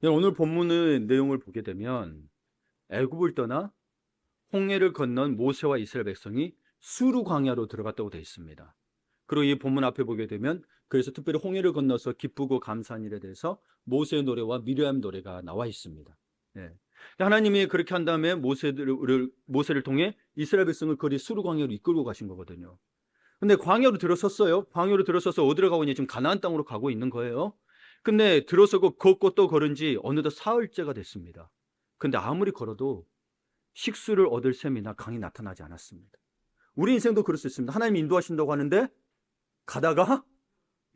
오늘 본문의 내용을 보게 되면 애굽을 떠나 홍해를 건넌 모세와 이스라엘 백성이 수르 광야로 들어갔다고 되어 있습니다. 그리고 이 본문 앞에 보게 되면 그래서 특별히 홍해를 건너서 기쁘고 감사한 일에 대해서 모세의 노래와 미리암 노래가 나와 있습니다. 예. 하나님이 그렇게 한 다음에 모세를 통해 이스라엘 백성을 거리 수르 광야로 이끌고 가신 거거든요. 근데 광야로 들어섰어요. 광야로 들어서서 어디로 가고 있냐? 지금 가나안 땅으로 가고 있는 거예요. 근데 들어서고 걷고 또 걸은 지 어느덧 사흘째가 됐습니다. 근데 아무리 걸어도 식수를 얻을 셈이나 강이 나타나지 않았습니다. 우리 인생도 그럴 수 있습니다. 하나님이 인도하신다고 하는데 가다가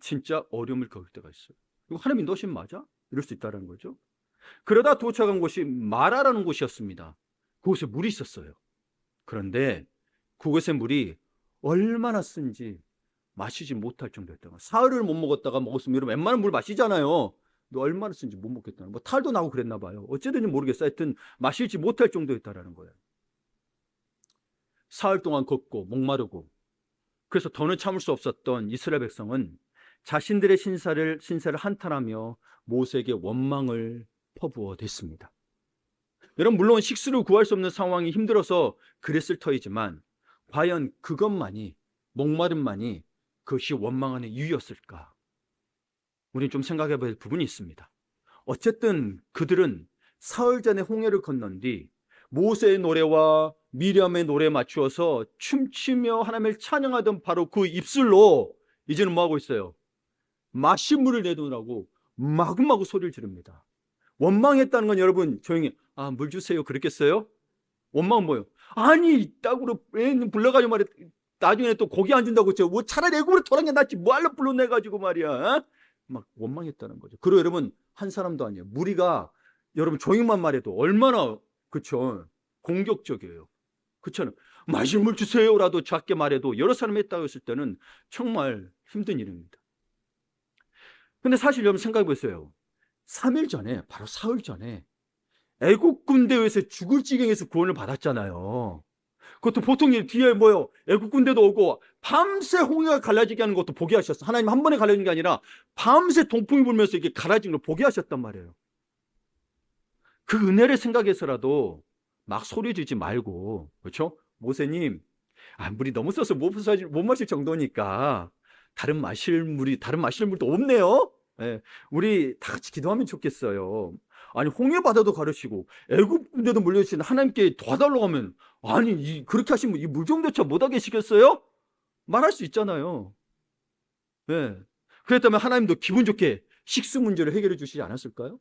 진짜 어려움을 겪을 때가 있어요. 이거 하나님 인도하신 맞아? 이럴 수 있다는 거죠. 그러다 도착한 곳이 마라라는 곳이었습니다. 그곳에 물이 있었어요. 그런데 그곳의 물이 얼마나 쓴지 마시지 못할 정도였다가 사흘을 못 먹었다가 먹었으면 여러분 웬만한 물 마시잖아요. 근데 얼마나 쓴지 못 먹겠다는 뭐 탈도 나고 그랬나 봐요. 어쨌든지 모르겠어요. 하여튼 마실지 못할 정도였다라는 거예요. 사흘 동안 걷고 목마르고 그래서 더는 참을 수 없었던 이스라엘 백성은 자신들의 신세를 한탄하며 모세에게 원망을 퍼부어 댔습니다. 여러분 물론 식수를 구할 수 없는 상황이 힘들어서 그랬을 터이지만 과연 그것만이 목마름만이 그것이 원망하는 이유였을까? 우리는 좀 생각해 볼 부분이 있습니다. 어쨌든 그들은 사흘 전에 홍해를 건넌 뒤 모세의 노래와 미리암의 노래에 맞추어서 춤추며 하나님을 찬양하던 바로 그 입술로 이제는 뭐하고 있어요? 마신 물을 내놓으라고 마구마구 소리를 지릅니다. 원망했다는 건 여러분 조용히 물 주세요 그랬겠어요? 원망은 뭐예요? 아니 이따구로 불러가지고 말이야 나중에 또 고기 안 준다고 뭐 차라리 애굽으로 돌아간 게 낫지 뭐하러 불러내가지고 말이야 어? 막 원망했다는 거죠. 그리고 여러분 한 사람도 아니에요. 무리가 여러분 조용만 말해도 얼마나 그쵸 공격적이에요. 그렇잖아요. 마실 물 주세요라도 작게 말해도 여러 사람이 했다고 했을 때는 정말 힘든 일입니다. 근데 사실 여러분 생각해 보세요. 3일 전에 바로 사흘 전에 애국 군대에 의해서 죽을 지경에서 구원을 받았잖아요. 그것도 보통 일 뒤에 뭐요? 애국 군대도 오고 밤새 홍해가 갈라지게 하는 것도 보게 하셨어. 하나님 한 번에 갈라진 게 아니라 밤새 동풍이 불면서 이게 갈라진 걸 보게 하셨단 말이에요. 그 은혜를 생각해서라도 막 소리 지지 말고 그렇죠? 모세님, 물이 너무 써서 못 마실 정도니까 다른 마실 물도 없네요. 예, 우리 다 같이 기도하면 좋겠어요. 아니 홍해 바다도 가르치고 애굽 군대도 물려주신 하나님께 도와달라고 하면 그렇게 하시면 이 물 정도차 못하게 시켰어요? 말할 수 있잖아요. 예. 그랬다면 하나님도 기분 좋게 식수 문제를 해결해 주시지 않았을까요?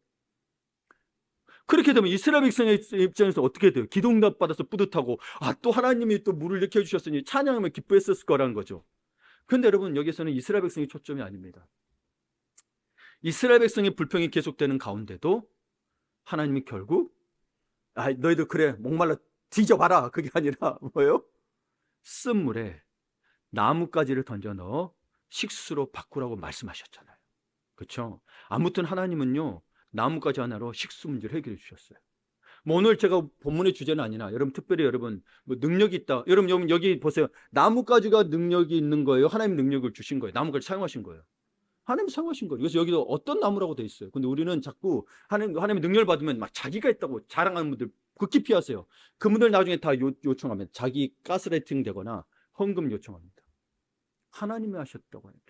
그렇게 되면 이스라엘 백성의 입장에서 어떻게 돼요? 기도응답 받아서 뿌듯하고 또 하나님이 또 물을 일으켜 주셨으니 찬양하며 기뻐했었을 거라는 거죠. 그런데 여러분 여기서는 이스라엘 백성이 초점이 아닙니다. 이스라엘 백성의 불평이 계속되는 가운데도 하나님이 결국 너희들 그래 목말라 뒤져봐라 그게 아니라 뭐예요? 쓴 물에 나뭇가지를 던져 넣어 식수로 바꾸라고 말씀하셨잖아요. 그렇죠? 아무튼 하나님은요 나뭇가지 하나로 식수 문제를 해결해 주셨어요. 뭐 오늘 제가 본문의 주제는 아니나 여러분 특별히 여러분 뭐 능력이 있다. 여러분 여기 보세요. 나뭇가지가 능력이 있는 거예요. 하나님 능력을 주신 거예요. 나뭇가지 사용하신 거예요. 하나님 사용하신 거예요. 그래서 여기도 어떤 나무라고 돼 있어요. 근데 우리는 자꾸 하나님의 능력을 받으면 막 자기가 있다고 자랑하는 분들 극히 피하세요. 그분들 나중에 다 요청하면 자기 가스라이팅 되거나 헌금 요청합니다. 하나님이 하셨다고 하는데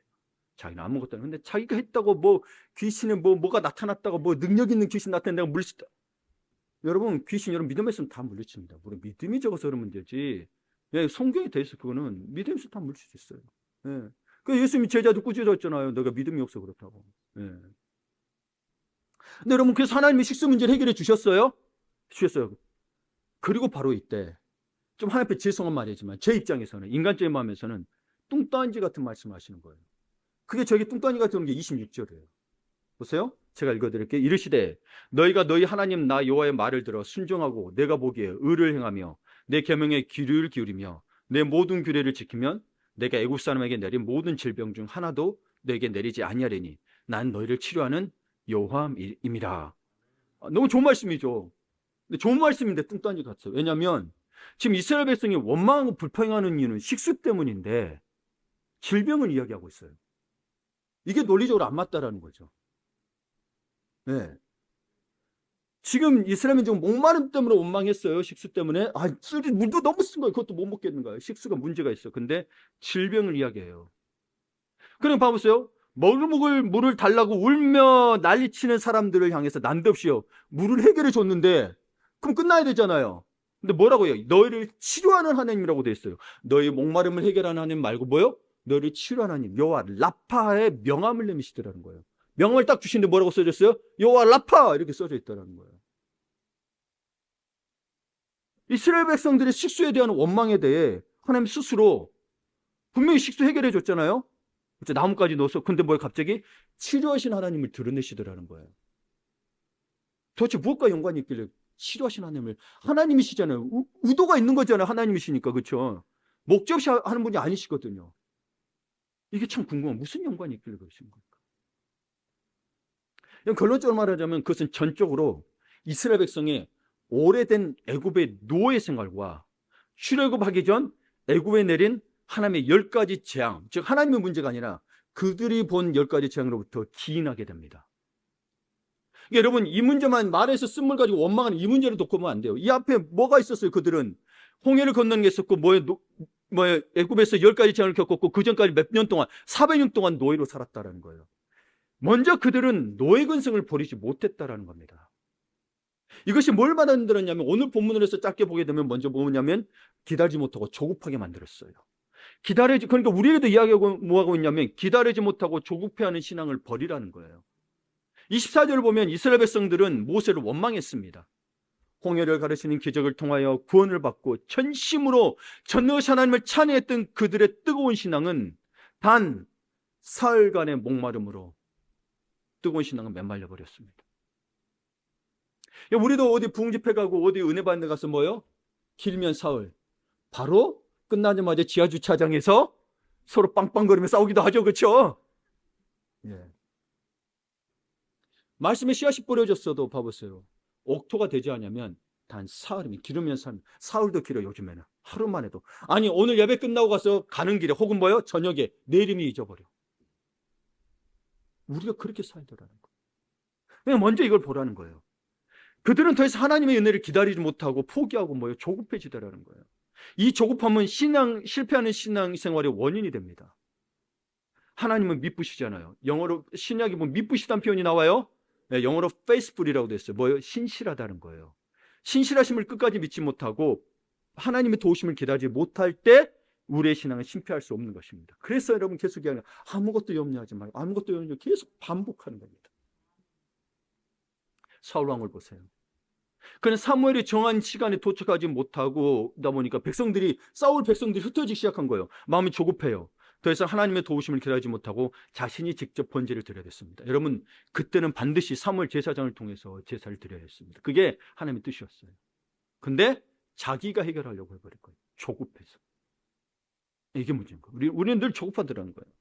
자기는 아무것도 안 했는데 자기가 했다고 뭐 귀신에 뭐가 나타났다고 뭐 능력 있는 귀신 나타낸다고 물리치다. 여러분 귀신 여러분 믿음에 있으면 다 물리칩니다. 물론 믿음이 적어서 그런 문제지. 예, 성경에 돼 있어 그거는 믿음에 있으면 다 물리칠 수 있어요. 예. 그 예수님이 제자도 꾸짖었잖아요. 너가 믿음이 없어 그렇다고. 예. 근데 여러분 그래서 하나님이 식수 문제를 해결해 주셨어요? 주셨어요. 그리고 바로 이때 좀 하나님 앞에 죄송한 말이지만 제 입장에서는 인간적인 마음에서는 뚱딴지 같은 말씀을 하시는 거예요. 그게 저에게 뚱딴지 같은 게 26절이에요. 보세요. 제가 읽어드릴게요. 이르시되 너희가 너희 하나님 나 여호와의 말을 들어 순종하고 내가 보기에 의를 행하며 내 계명에 귀를 기울이며 내 모든 규례를 지키면 내가 애굽 사람에게 내린 모든 질병 중 하나도 너에게 내리지 아니하리니 난 너희를 치료하는 여호와임이라. 너무 좋은 말씀이죠. 근데 좋은 말씀인데 뚱딴지 같아요. 왜냐하면 지금 이스라엘 백성이 원망하고 불평하는 이유는 식수 때문인데 질병을 이야기하고 있어요. 이게 논리적으로 안 맞다라는 거죠. 네. 지금 이스라엘 민족은 목마름 때문에 원망했어요. 식수 때문에. 물도 너무 쓴 거예요. 그것도 못 먹겠는 거예요. 식수가 문제가 있어. 근데 질병을 이야기해요. 그럼 봐보세요. 먹을 물을 달라고 울며 난리치는 사람들을 향해서 난데없이요, 물을 해결해 줬는데 그럼 끝나야 되잖아요. 근데 뭐라고요? 너희를 치료하는 하나님이라고 돼 있어요. 너희 목마름을 해결하는 하나님 말고 뭐요? 너희를 치료하는 하나님, 여호와 라파의 명함을 내미시더라는 거예요. 명함을 딱 주시는데 뭐라고 써졌어요? 여호와 라파 이렇게 써져 있더라는 거예요. 이스라엘 백성들의 식수에 대한 원망에 대해 하나님 스스로 분명히 식수 해결해 줬잖아요. 나무까지 넣어서. 근데 뭘 갑자기 치료하신 하나님을 드러내시더라는 거예요. 도대체 무엇과 연관이 있길래 치료하신 하나님을, 하나님이시잖아요. 의도가 있는 거잖아요. 하나님이시니까. 그렇죠? 목적 없이 하는 분이 아니시거든요. 이게 참 궁금한, 무슨 연관이 있길래 그러신 걸까? 결론적으로 말하자면 그것은 전적으로 이스라엘 백성의 오래된 애굽의 노예 생활과 출애굽하기 전 애굽에 내린 하나님의 10가지 재앙, 즉 하나님의 문제가 아니라 그들이 본 10가지 재앙으로부터 기인하게 됩니다. 여러분, 이 문제만 말해서 쓴물 가지고 원망하는 이 문제를 놓고 보면 안 돼요. 이 앞에 뭐가 있었어요? 그들은 홍해를 건너는 게 있었고, 애굽에서 10가지 재앙을 겪었고, 그 전까지 몇 년 동안, 400년 동안 노예로 살았다는 거예요. 먼저 그들은 노예 근성을 버리지 못했다라는 겁니다. 이것이 뭘 만들었냐면, 오늘 본문을 해서 짧게 보게 되면 먼저 뭐냐면 기다리지 못하고 조급하게 만들었어요. 그러니까 우리에게도 이야기하고 뭐하고 있냐면 기다리지 못하고 조급해하는 신앙을 버리라는 거예요. 24절을 보면 이스라엘 백성들은 모세를 원망했습니다. 홍해를 가르치는 기적을 통하여 구원을 받고 전심으로 전능하신 하나님을 찬양했던 그들의 뜨거운 신앙은 단 사흘간의 목마름으로 뜨거운 신앙은 메말려 버렸습니다. 우리도 어디 부흥집회 가고 어디 은혜 받는 데 가서 뭐요? 길면 사흘, 바로 끝나자마자 지하주차장에서 서로 빵빵거리며 싸우기도 하죠. 그렇죠? 예. 말씀에 씨앗이 뿌려졌어도 봐보세요. 옥토가 되지 않으면 단 사흘이면, 길으면 사흘도 길어요. 요즘에는 하루만 해도. 아니, 오늘 예배 끝나고 가서 가는 길에 혹은 뭐요? 저녁에 내일이면 잊어버려. 우리가 그렇게 살더라는 거예요. 그냥 먼저 이걸 보라는 거예요. 그들은 더 이상 하나님의 은혜를 기다리지 못하고 포기하고 뭐요? 조급해지더라는 거예요. 이 조급함은 실패하는 신앙생활의 원인이 됩니다. 하나님은 미쁘시잖아요. 영어로 신약에 보면 미쁘시다는 표현이 나와요. 네, 영어로 faithful이라고 돼 있어요. 뭐예요? 신실하다는 거예요. 신실하심을 끝까지 믿지 못하고 하나님의 도우심을 기다리지 못할 때 우리의 신앙은 심폐할 수 없는 것입니다. 그래서 여러분 계속 이야기하는, 아무것도 염려하지 말고 아무것도 염려, 계속 반복하는 겁니다. 사울 왕을 보세요. 그는 사무엘이 정한 시간에 도착하지 못하고 다 보니까 싸울 백성들이 흩어지기 시작한 거예요. 마음이 조급해요. 더 이상 하나님의 도우심을 기다리지 못하고 자신이 직접 번제를 드려야 됐습니다. 여러분, 그때는 반드시 사무엘 제사장을 통해서 제사를 드려야 했습니다. 그게 하나님의 뜻이었어요. 근데 자기가 해결하려고 해버릴 거예요. 조급해서. 이게 문제인 거예요. 우리는 늘 조급하더라는 거예요.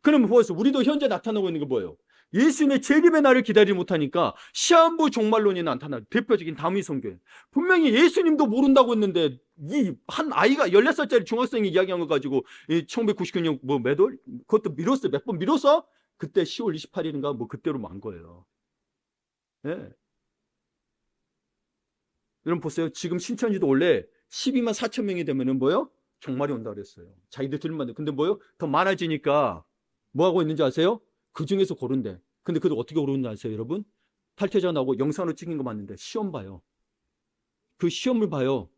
그럼 무엇을, 우리도 현재 나타나고 있는 게 뭐예요? 예수님의 재림의 날을 기다리지 못하니까 시한부 종말론이 나타나요. 대표적인 다윗성경. 분명히 예수님도 모른다고 했는데 이 한 아이가 14살짜리 중학생이 이야기한 거 가지고 1999년 매돌 그것도 미뤘어요. 몇 번 미뤄서 그때 10월 28일인가 그때로 만 거예요. 예. 여러분 보세요. 지금 신천지도 원래 12만 4천 명이 되면은 뭐요? 종말이 온다 그랬어요. 자기들 들만. 근데 뭐요? 더 많아지니까 뭐 하고 있는지 아세요? 그 중에서 고른대. 근데 그들 어떻게 고르는지 아세요, 여러분? 탈퇴자 나오고 영상으로 찍힌 거 맞는데 시험 봐요. 그 시험을 봐요.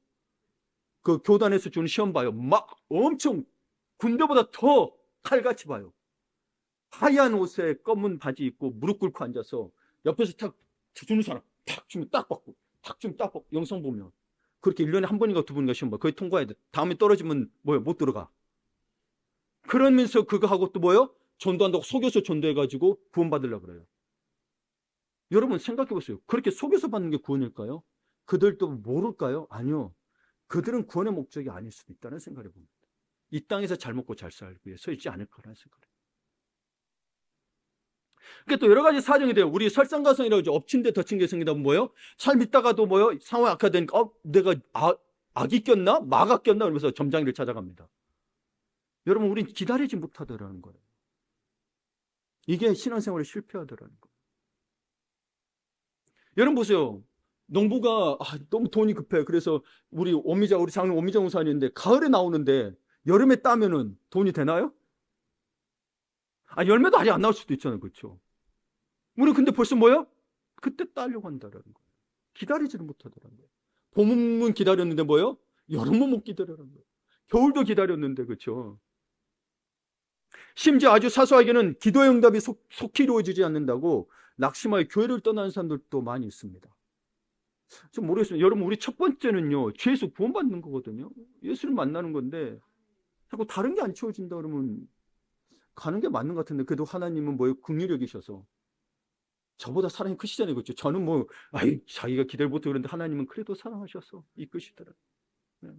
그 교단에서 주는 시험 봐요. 막 엄청 군대보다 더 칼같이 봐요. 하얀 옷에 검은 바지 입고 무릎 꿇고 앉아서 옆에서 탁 주는 사람 탁 주면 딱 받고 탁 주면 딱 받고. 영상 보면 그렇게 1년에 한 번인가 두 번인가 시험 봐. 거의 통과해야 돼. 다음에 떨어지면 못 들어가. 그러면서 그거 하고 또 전도한다고 속여서 전도해가지고 구원받으려고 그래요. 여러분 생각해 보세요. 그렇게 속여서 받는 게 구원일까요? 그들도 모를까요? 아니요. 그들은 구원의 목적이 아닐 수도 있다는 생각을 해봅니다. 이 땅에서 잘 먹고 잘 살기 위해서 있지 않을까라는 생각을 해요. 그러니까 또 여러 가지 사정이 돼요. 우리 설상가상이라고 하죠. 엎친 데 덮친 게 생기다 보면 잘 믿다가도 상황이 악화되니까 내가 악이 꼈나? 마가 꼈나? 그러면서 점장이를 찾아갑니다. 여러분 우린 기다리지 못하더라는 거예요. 이게 신앙생활에 실패하더라는 거예요. 여러분 보세요. 농부가 너무 돈이 급해. 그래서 우리 장로 오미자 우산인데 가을에 나오는데 여름에 따면은 돈이 되나요? 열매도 아직 안 나올 수도 있잖아요. 그렇죠? 우리 근데 벌써 뭐야? 그때 따려고 한다라는 거예요. 기다리지를 못하더라는 거예요. 봄은 기다렸는데 뭐요? 여름은 못 기다려라는 거예요. 겨울도 기다렸는데 그렇죠? 심지어 아주 사소하게는 기도의 응답이 속히 이루어지지 않는다고 낙심하여 교회를 떠나는 사람들도 많이 있습니다. 좀 모르겠어요. 여러분, 우리 첫 번째는요, 죄에서 구원받는 거거든요. 예수를 만나는 건데, 자꾸 다른 게 안 채워진다 그러면 가는 게 맞는 것 같은데, 그래도 하나님은 뭐예요? 긍휼히 여기셔서. 저보다 사랑이 크시잖아요. 그렇죠? 저는 자기가 기다려 못해 그런데 하나님은 그래도 사랑하셔서 이끄시더라. 네.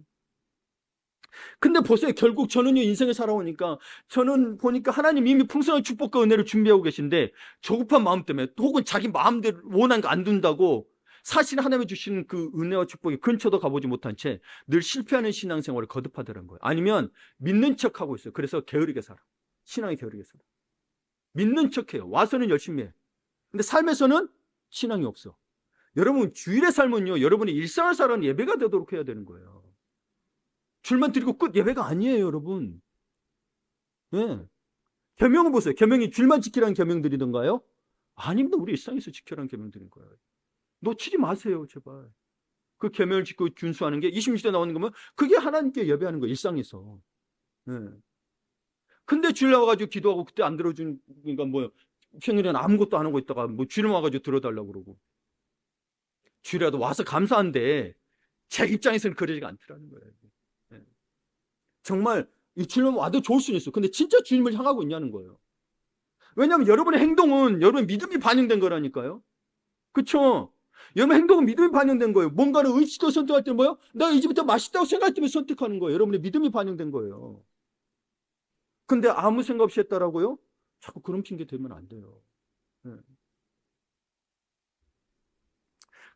근데 보세요. 결국 저는요, 인생을 살아오니까, 저는 보니까 하나님 이미 풍성한 축복과 은혜를 준비하고 계신데, 조급한 마음 때문에, 혹은 자기 마음대로 원한 거 안 둔다고, 사실 하나님이 주시는 그 은혜와 축복이 근처도 가보지 못한 채 늘 실패하는 신앙생활을 거듭하더라는 거예요. 아니면 믿는 척하고 있어요. 그래서 게으르게 살아. 신앙이 게으르게 살아. 믿는 척해요. 와서는 열심히 해. 근데 삶에서는 신앙이 없어. 여러분, 주일의 삶은요, 여러분이 일상을 살아가는 예배가 되도록 해야 되는 거예요. 줄만 드리고 끝 예배가 아니에요, 여러분. 예. 계명은 보세요. 계명이 줄만 지키라는 계명 드리던가요? 아닙니다. 우리 일상에서 지키라는 계명 드린 거예요. 놓치지 마세요, 제발. 그 계명을 지키고 준수하는 게 26대 나오는 거면 그게 하나님께 예배하는 거예요, 일상에서. 예. 근데 주일 나와가지고 기도하고 그때 안 들어주니까 평일에는 아무것도 안 하고 있다가 주일 와가지고 들어달라고 그러고. 주일이라도 와서 감사한데 제 입장에서는 그러지가 않더라는 거예요. 예. 정말 이 주님 와도 좋을 수는 있어. 근데 진짜 주님을 향하고 있냐는 거예요. 왜냐하면 여러분의 행동은 여러분의 믿음이 반영된 거라니까요. 그렇죠? 여러분의 행동은 믿음이 반영된 거예요. 뭔가를 의식도 선택할 때 뭐예요? 내가 이 집이 더 맛있다고 생각할 때면 선택하는 거예요. 여러분의 믿음이 반영된 거예요. 근데 아무 생각 없이 했다라고요? 자꾸 그런 핑계 대면 안 돼요. 네.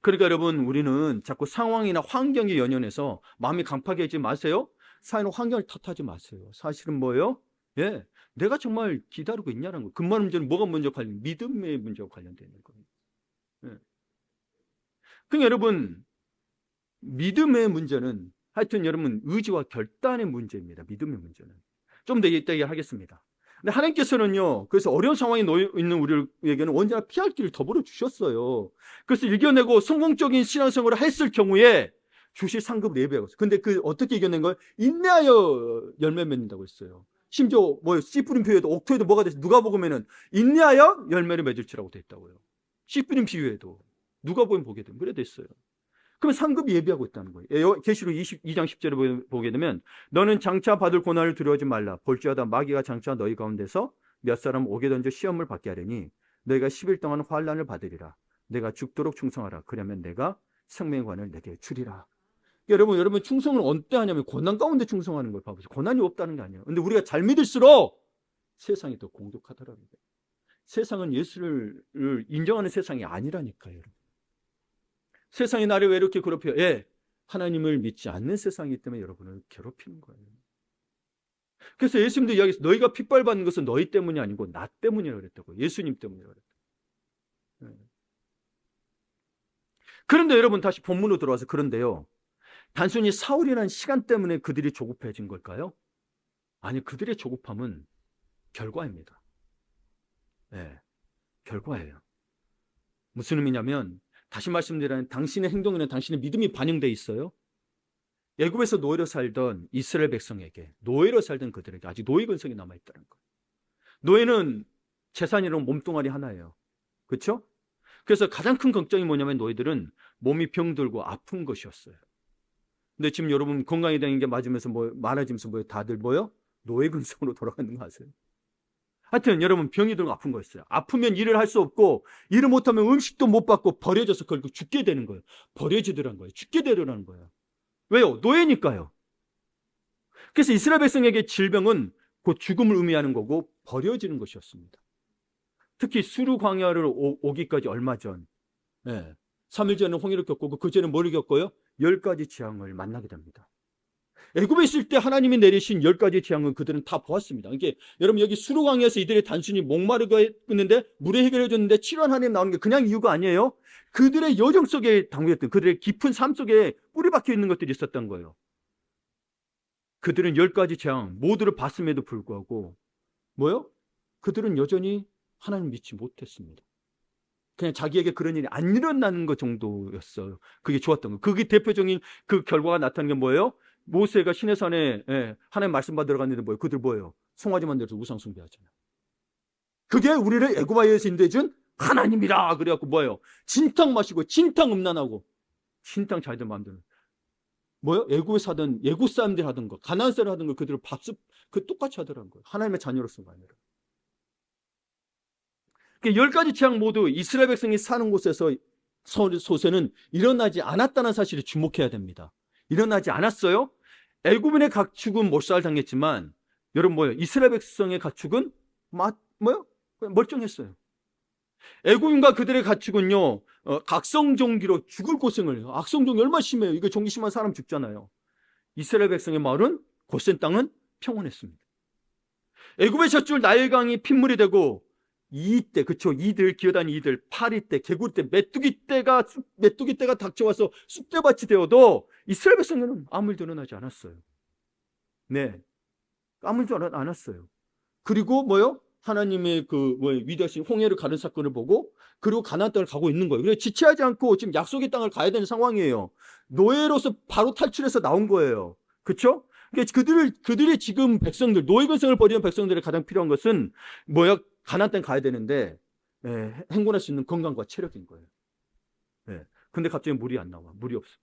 그러니까 여러분, 우리는 자꾸 상황이나 환경에 연연해서 마음이 강팍해 하지 마세요. 사회는 환경을 탓하지 마세요. 사실은 뭐예요? 예, 내가 정말 기다리고 있냐는 거예요. 근본 문제는 뭐가 먼저 믿음의 문제와 관련되는 거예요. 예. 그러니까 여러분, 믿음의 문제는 하여튼 여러분 의지와 결단의 문제입니다. 믿음의 문제는. 좀 더 이따 얘기하겠습니다. 근데 하나님께서는요, 그래서 어려운 상황에 놓여 있는 우리에게는 언제나 피할 길을 더불어 주셨어요. 그래서 이겨내고 성공적인 신앙생활을 했을 경우에 주실 상급을 예배하고 있어요. 근데 어떻게 이겨낸 거예요? 인내하여 열매 맺는다고 했어요. 심지어 씨 뿌린 비유에도 옥토에도 뭐가 됐어요? 누가복음에는 인내하여 열매를 맺을지라고 돼 있다고요. 씨 뿌린 비유에도 누가복음 보게 되면 그래 됐어요. 그럼 상급이 예비하고 있다는 거예요. 계시록 22장 10절에 보게 되면 너는 장차 받을 고난을 두려워하지 말라. 볼지어다 마귀가 장차 너희 가운데서 몇 사람 오게 던져 시험을 받게 하려니 너희가 10일 동안 환난을 받으리라. 내가 죽도록 충성하라. 그러면 내가 생명의 관을 내게 주리라. 여러분 충성을 언제 하냐면 고난 가운데 충성하는 걸 봐보세요. 고난이 없다는 게 아니에요. 근데 우리가 잘 믿을수록 세상이 더 공격하더라고요. 세상은 예수를 인정하는 세상이 아니라니까요. 여러분. 세상이 나를 왜 이렇게 괴롭혀요? 예, 하나님을 믿지 않는 세상이기 때문에 여러분을 괴롭히는 거예요. 그래서 예수님도 이야기했어요. 너희가 핍박받는 것은 너희 때문이 아니고 나 때문이라고 그랬다고. 예수님 때문이라고 그랬다고. 예. 그런데 여러분 다시 본문으로 들어와서 그런데요. 단순히 사울이라는 시간 때문에 그들이 조급해진 걸까요? 아니, 그들의 조급함은 결과입니다. 예, 결과예요. 무슨 의미냐면 다시 말씀드리면 당신의 행동에는 당신의 믿음이 반영되어 있어요. 애굽에서 노예로 살던 이스라엘 백성에게, 노예로 살던 그들에게 아직 노예 근성이 남아있다는 거예요. 노예는 재산이랑 몸뚱아리 하나예요. 그렇죠? 그래서 가장 큰 걱정이 뭐냐면 노예들은 몸이 병들고 아픈 것이었어요. 근데 지금 여러분 건강이 되는 게 맞으면서 많아지면서 다들 노예 근성으로 돌아가는 거 아세요? 하여튼 여러분 병이 들고 아픈 거였어요. 아프면 일을 할 수 없고 일을 못하면 음식도 못 받고 버려져서 결국 죽게 되는 거예요. 버려지더라는 거예요. 죽게 되려는 거예요. 왜요? 노예니까요. 그래서 이스라엘 백성에게 질병은 곧 죽음을 의미하는 거고 버려지는 것이었습니다. 특히 수르 광야를 오기까지 얼마 전 3일 전에 홍해를 겪고 그 전에 뭐를 겪어요? 10가지 재앙을 만나게 됩니다. 애굽에 있을 때 하나님이 내리신 10가지 재앙은 그들은 다 보았습니다. 이게 여러분 여기 수르강에서 이들이 단순히 목마르고 했는데 물에 해결해 줬는데 7월 하나님 나오는 게 그냥 이유가 아니에요. 그들의 여정 속에 담겨있던 그들의 깊은 삶 속에 뿌리 박혀 있는 것들이 있었던 거예요. 그들은 10가지 재앙 모두를 봤음에도 불구하고 뭐요? 그들은 여전히 하나님 믿지 못했습니다. 그냥 자기에게 그런 일이 안 일어나는 것 정도였어요. 그게 좋았던 거예요. 그게 대표적인 그 결과가 나타나는 게 뭐예요? 모세가 시내산에 하나님 말씀 받으러 갔는데 뭐예요? 그들 뭐예요? 송아지 만들어서 우상 숭배하잖아요. 그게 우리를 애굽에서 인도해준 하나님이라 그래갖고 뭐예요? 진탕 마시고 진탕 음란하고 진탕 잘들 만드는 뭐예요? 애굽에서 하던 애굽 사람들이 하던 거 가나안 사람들 하던 거 그들을 밥습 그 똑같이 하더라는 거예요. 하나님의 자녀로서가 아니라. 그러니까 10가지 재앙 모두 이스라엘 백성이 사는 곳에서 소세는 일어나지 않았다는 사실에 주목해야 됩니다. 일어나지 않았어요. 애굽인의 가축은 몰살당했지만 여러분 뭐예요? 이스라엘 백성의 가축은 뭐요? 멀쩡했어요. 애굽인과 그들의 가축은요 각성종기로 죽을 고생을 해요. 악성종기 얼마나 심해요. 이거 종기 심한 사람 죽잖아요. 이스라엘 백성의 마을은 고센 땅은 평온했습니다. 애굽의 젖줄 나일강이 핏물이 되고 이때 그쵸 이들 기어다니는 이들 파리 때 개구리 때 메뚜기 때가 닥쳐와서 쑥대밭이 되어도 이스라엘 백성은 아무 일도 일어나지 않았어요. 네, 아무 일도 않았어요. 그리고 뭐요? 하나님의 위대하신 홍해를 가는 사건을 보고 그리고 가나안 땅을 가고 있는 거예요. 그래서 지체하지 않고 지금 약속의 땅을 가야 되는 상황이에요. 노예로서 바로 탈출해서 나온 거예요. 그렇죠? 그러니까 그들이 지금 백성들 노예 근성을 버리는 백성들이 가장 필요한 것은 뭐야? 가나안 땅 가야 되는데 행군할 수 있는 건강과 체력인 거예요. 근데 갑자기 물이 안 나와. 물이 없어.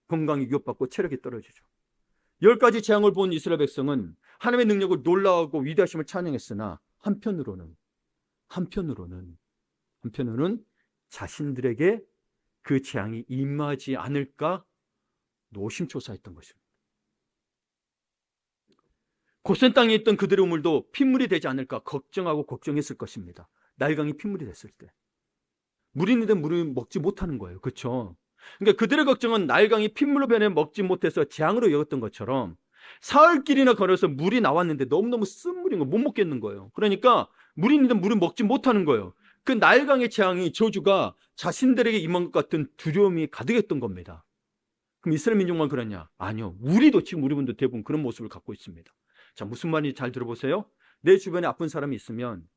건강이 위협받고 체력이 떨어지죠. 10가지 재앙을 본 이스라엘 백성은 하나님의 능력을 놀라워하고 위대하심을 찬양했으나 한편으로는 자신들에게 그 재앙이 임하지 않을까 노심초사했던 것입니다. 고센 땅에 있던 그들의 우물도 핏물이 되지 않을까 걱정했을 것입니다. 나일강이 핏물이 됐을 때 물이 있는데 물을 먹지 못하는 거예요. 그렇죠? 그러니까 그들의 걱정은 나일강이 핏물로 변해 먹지 못해서 재앙으로 여겼던 것처럼 사흘길이나 걸어서 물이 나왔는데 너무너무 쓴 물인 거 못 먹겠는 거예요. 그러니까 물이 있는데 물을 먹지 못하는 거예요. 그 나일강의 재앙이 저주가 자신들에게 임한 것 같은 두려움이 가득했던 겁니다. 그럼 이스라엘 민족만 그러냐? 아니요. 지금 우리 분도 대부분 그런 모습을 갖고 있습니다. 자, 무슨 말인지 잘 들어보세요. 내 주변에 아픈 사람이 있으면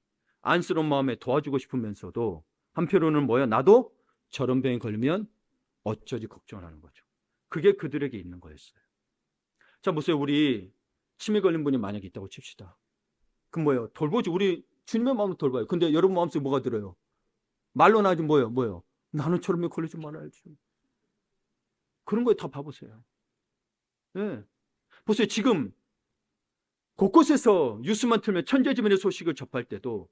안쓰러운 마음에 도와주고 싶으면서도 한편으로는 뭐야? 나도 저런 병에 걸리면 어쩌지 걱정을 하는 거죠. 그게 그들에게 있는 거였어요. 자, 보세요. 우리 치매 걸린 분이 만약에 있다고 칩시다. 그럼 뭐예요? 돌보지. 우리 주님의 마음을 돌봐요. 근데 여러분 마음속에 뭐가 들어요? 말로 나지 뭐예요? 나는 저런 병에 걸리지 말아야지. 그런 거에 다 봐보세요. 네. 보세요. 지금 곳곳에서 뉴스만 틀면 천재지변의 소식을 접할 때도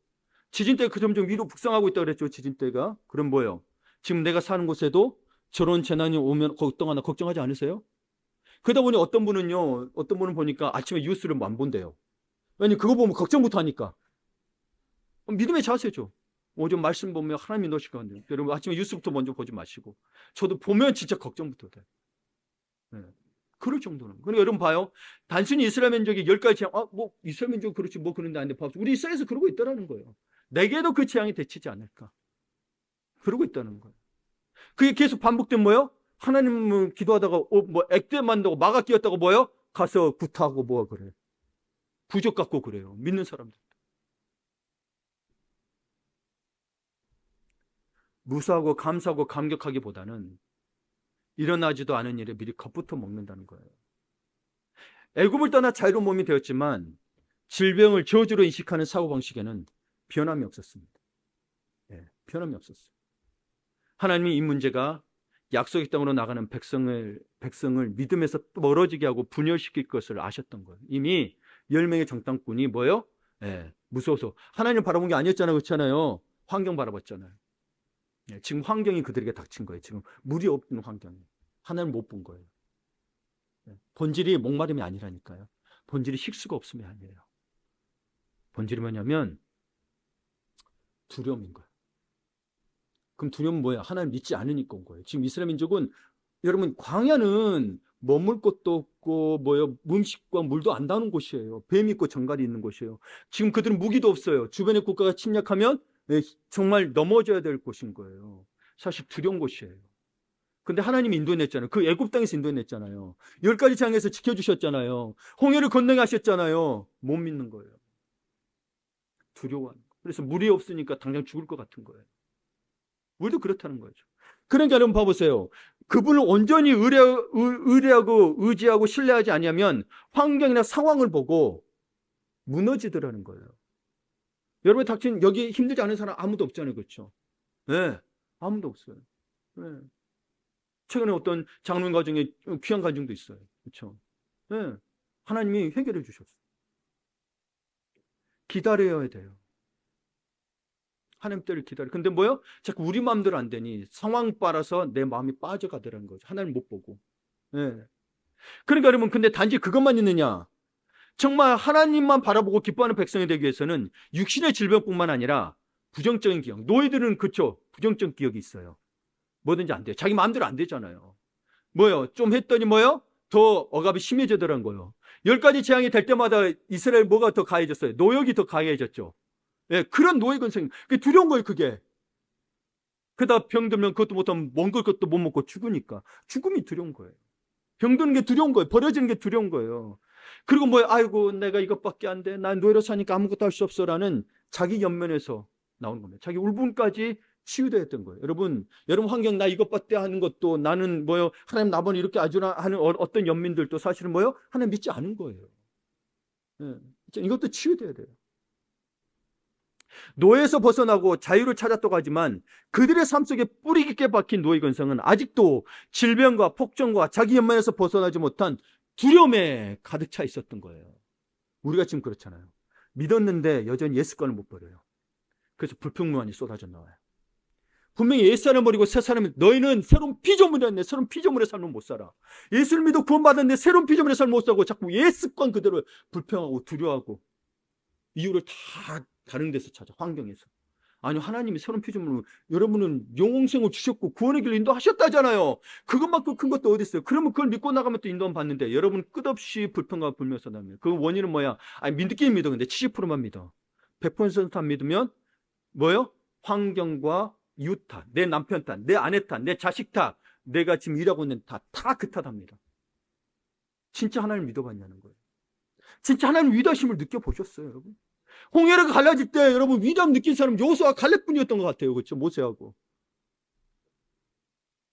지진대가 그 점점 위로 북상하고 있다고 그랬죠. 지진대가. 그럼 뭐예요? 지금 내가 사는 곳에도 저런 재난이 오면 걱정하지 않으세요? 그러다 보니 어떤 분은 보니까 아침에 뉴스를 안 본대요. 왜냐면 그거 보면 걱정부터 하니까. 믿음의 자세죠. 오전 말씀 보면 하나님이 넣으실 건데 여러분 아침에 뉴스부터 먼저 보지 마시고 저도 보면 진짜 걱정부터 돼요. 네. 그럴 정도는. 그러니까 여러분 봐요. 단순히 이스라엘 민족이 10가지 재앙, 이스라엘 민족 그렇지 그런데 안 돼. 우리 이스라엘에서 그러고 있다는 거예요. 내게도 그 재앙이 되치지 않을까. 그러고 있다는 거예요. 그게 계속 반복된 뭐예요? 하나님은 기도하다가 액대 만들고 마가 끼었다고 뭐예요? 가서 구타하고 그래. 부족 같고 그래요. 믿는 사람들. 무사하고 감사하고 감격하기보다는 일어나지도 않은 일에 미리 겁부터 먹는다는 거예요. 애굽을 떠나 자유로운 몸이 되었지만 질병을 저주로 인식하는 사고방식에는 변함이 없었습니다. 변함이 없었어요. 하나님이 이 문제가 약속의 땅으로 나가는 백성을 믿음에서 멀어지게 하고 분열시킬 것을 아셨던 거예요. 이미 10명의 정탐꾼이 뭐예요? 무서워서 하나님 바라본 게 아니었잖아요. 그렇잖아요. 환경 바라봤잖아요. 지금 환경이 그들에게 닥친 거예요. 지금 물이 없는 환경이. 하나님 못 본 거예요. 본질이 목마름이 아니라니까요. 본질이 식수가 없음이 아니에요. 본질이 뭐냐면 두려움인 거예요. 그럼 두려움은 뭐야? 하나님 믿지 않으니까 온 거예요. 지금 이스라엘 민족은 여러분 광야는 머물 곳도 없고 음식과 물도 안 닿는 곳이에요. 뱀이 있고 정갈이 있는 곳이에요. 지금 그들은 무기도 없어요. 주변의 국가가 침략하면 정말 넘어져야 될 곳인 거예요. 사실 두려운 곳이에요. 근데 하나님이 인도해냈잖아요. 그 애굽 땅에서 인도해냈잖아요. 10가지 장에서 지켜주셨잖아요. 홍해를 건너게 하셨잖아요. 못 믿는 거예요. 두려워하는 거예요. 그래서 물이 없으니까 당장 죽을 것 같은 거예요. 우리도 그렇다는 거죠. 그러니까 여러분 봐보세요. 그분을 온전히 의뢰하고 의지하고 신뢰하지 않으면 환경이나 상황을 보고 무너지더라는 거예요. 여러분 닥친 여기 힘들지 않은 사람 아무도 없잖아요. 그렇죠? 네, 아무도 없어요. 네. 최근에 어떤 장로님 가정에 귀한 가정도 있어요. 그렇죠? 네. 하나님이 해결해 주셨어요. 기다려야 돼요. 하나님 때를 기다려. 근데 뭐요? 자꾸 우리 마음대로 안 되니 상황 따라서 내 마음이 빠져가더라는 거죠. 하나님 못 보고. 네. 그러니까 여러분 근데 단지 그것만 있느냐? 정말 하나님만 바라보고 기뻐하는 백성이 되기 위해서는 육신의 질병뿐만 아니라 부정적인 기억. 노예들은 그렇죠. 부정적 기억이 있어요. 뭐든지 안 돼요. 자기 마음대로 안 되잖아요. 좀 했더니 더 억압이 심해지더란 거예요. 10가지 재앙이 될 때마다 이스라엘 뭐가 더 가해졌어요? 노역이 더 가해졌죠. 예, 그런 노예 근성. 그게 두려운 거예요, 그게. 그러다 병들면 그것도 못하면 먹을 것도 못 먹고 죽으니까. 죽음이 두려운 거예요. 병드는 게 두려운 거예요. 버려지는 게 두려운 거예요. 그리고 아이고, 내가 이것밖에 안 돼. 난 노예로 사니까 아무것도 할 수 없어라는 자기 연면에서 나오는 겁니다. 자기 울분까지 치유되어 했던 거예요. 여러분 환경 나 이것밖에 하는 것도 나는 하나님 나번에 이렇게 아주나 하는 어떤 연민들도 사실은 하나님 믿지 않은 거예요. 예. 이것도 치유돼야 돼요. 노예에서 벗어나고 자유를 찾았다고 하지만 그들의 삶 속에 뿌리 깊게 박힌 노예 근성은 아직도 질병과 폭정과 자기 연만에서 벗어나지 못한 두려움에 가득 차 있었던 거예요. 우리가 지금 그렇잖아요. 믿었는데 여전히 예수관을 못 버려요. 그래서 불평만이 쏟아져 나와요. 분명히 옛사람 버리고 새사람이 너희는 새로운 피조물이었네. 새로운 피조물의 삶을 못 살아. 예수를 믿어 구원받았는데 새로운 피조물의 삶을 못 살고 자꾸 옛습관 그대로 불평하고 두려워하고 이유를 다 다른 데서 찾아. 환경에서. 아니 하나님이 새로운 피조물을 여러분은 영생을 주셨고 구원의 길을 인도하셨다잖아요. 그것만큼 큰 것도 어디 있어요. 그러면 그걸 믿고 나가면 또 인도만 받는데 여러분 끝없이 불평과 불면서 나면 그 원인은 뭐야? 아니 믿긴 믿어. 근데 70%만 믿어. 100% 안 믿으면 환경과 이웃 탓, 내 남편 탓, 내 아내 탓, 내 자식 탓, 내가 지금 일하고 있는 탓, 다 그 탓합니다. 진짜 하나님 믿어봤냐는 거예요. 진짜 하나님 위대하심을 느껴보셨어요, 여러분? 홍해가 갈라질 때 여러분 위대함 느낀 사람 여호수아 갈렙뿐이었던 것 같아요. 그렇죠? 모세하고.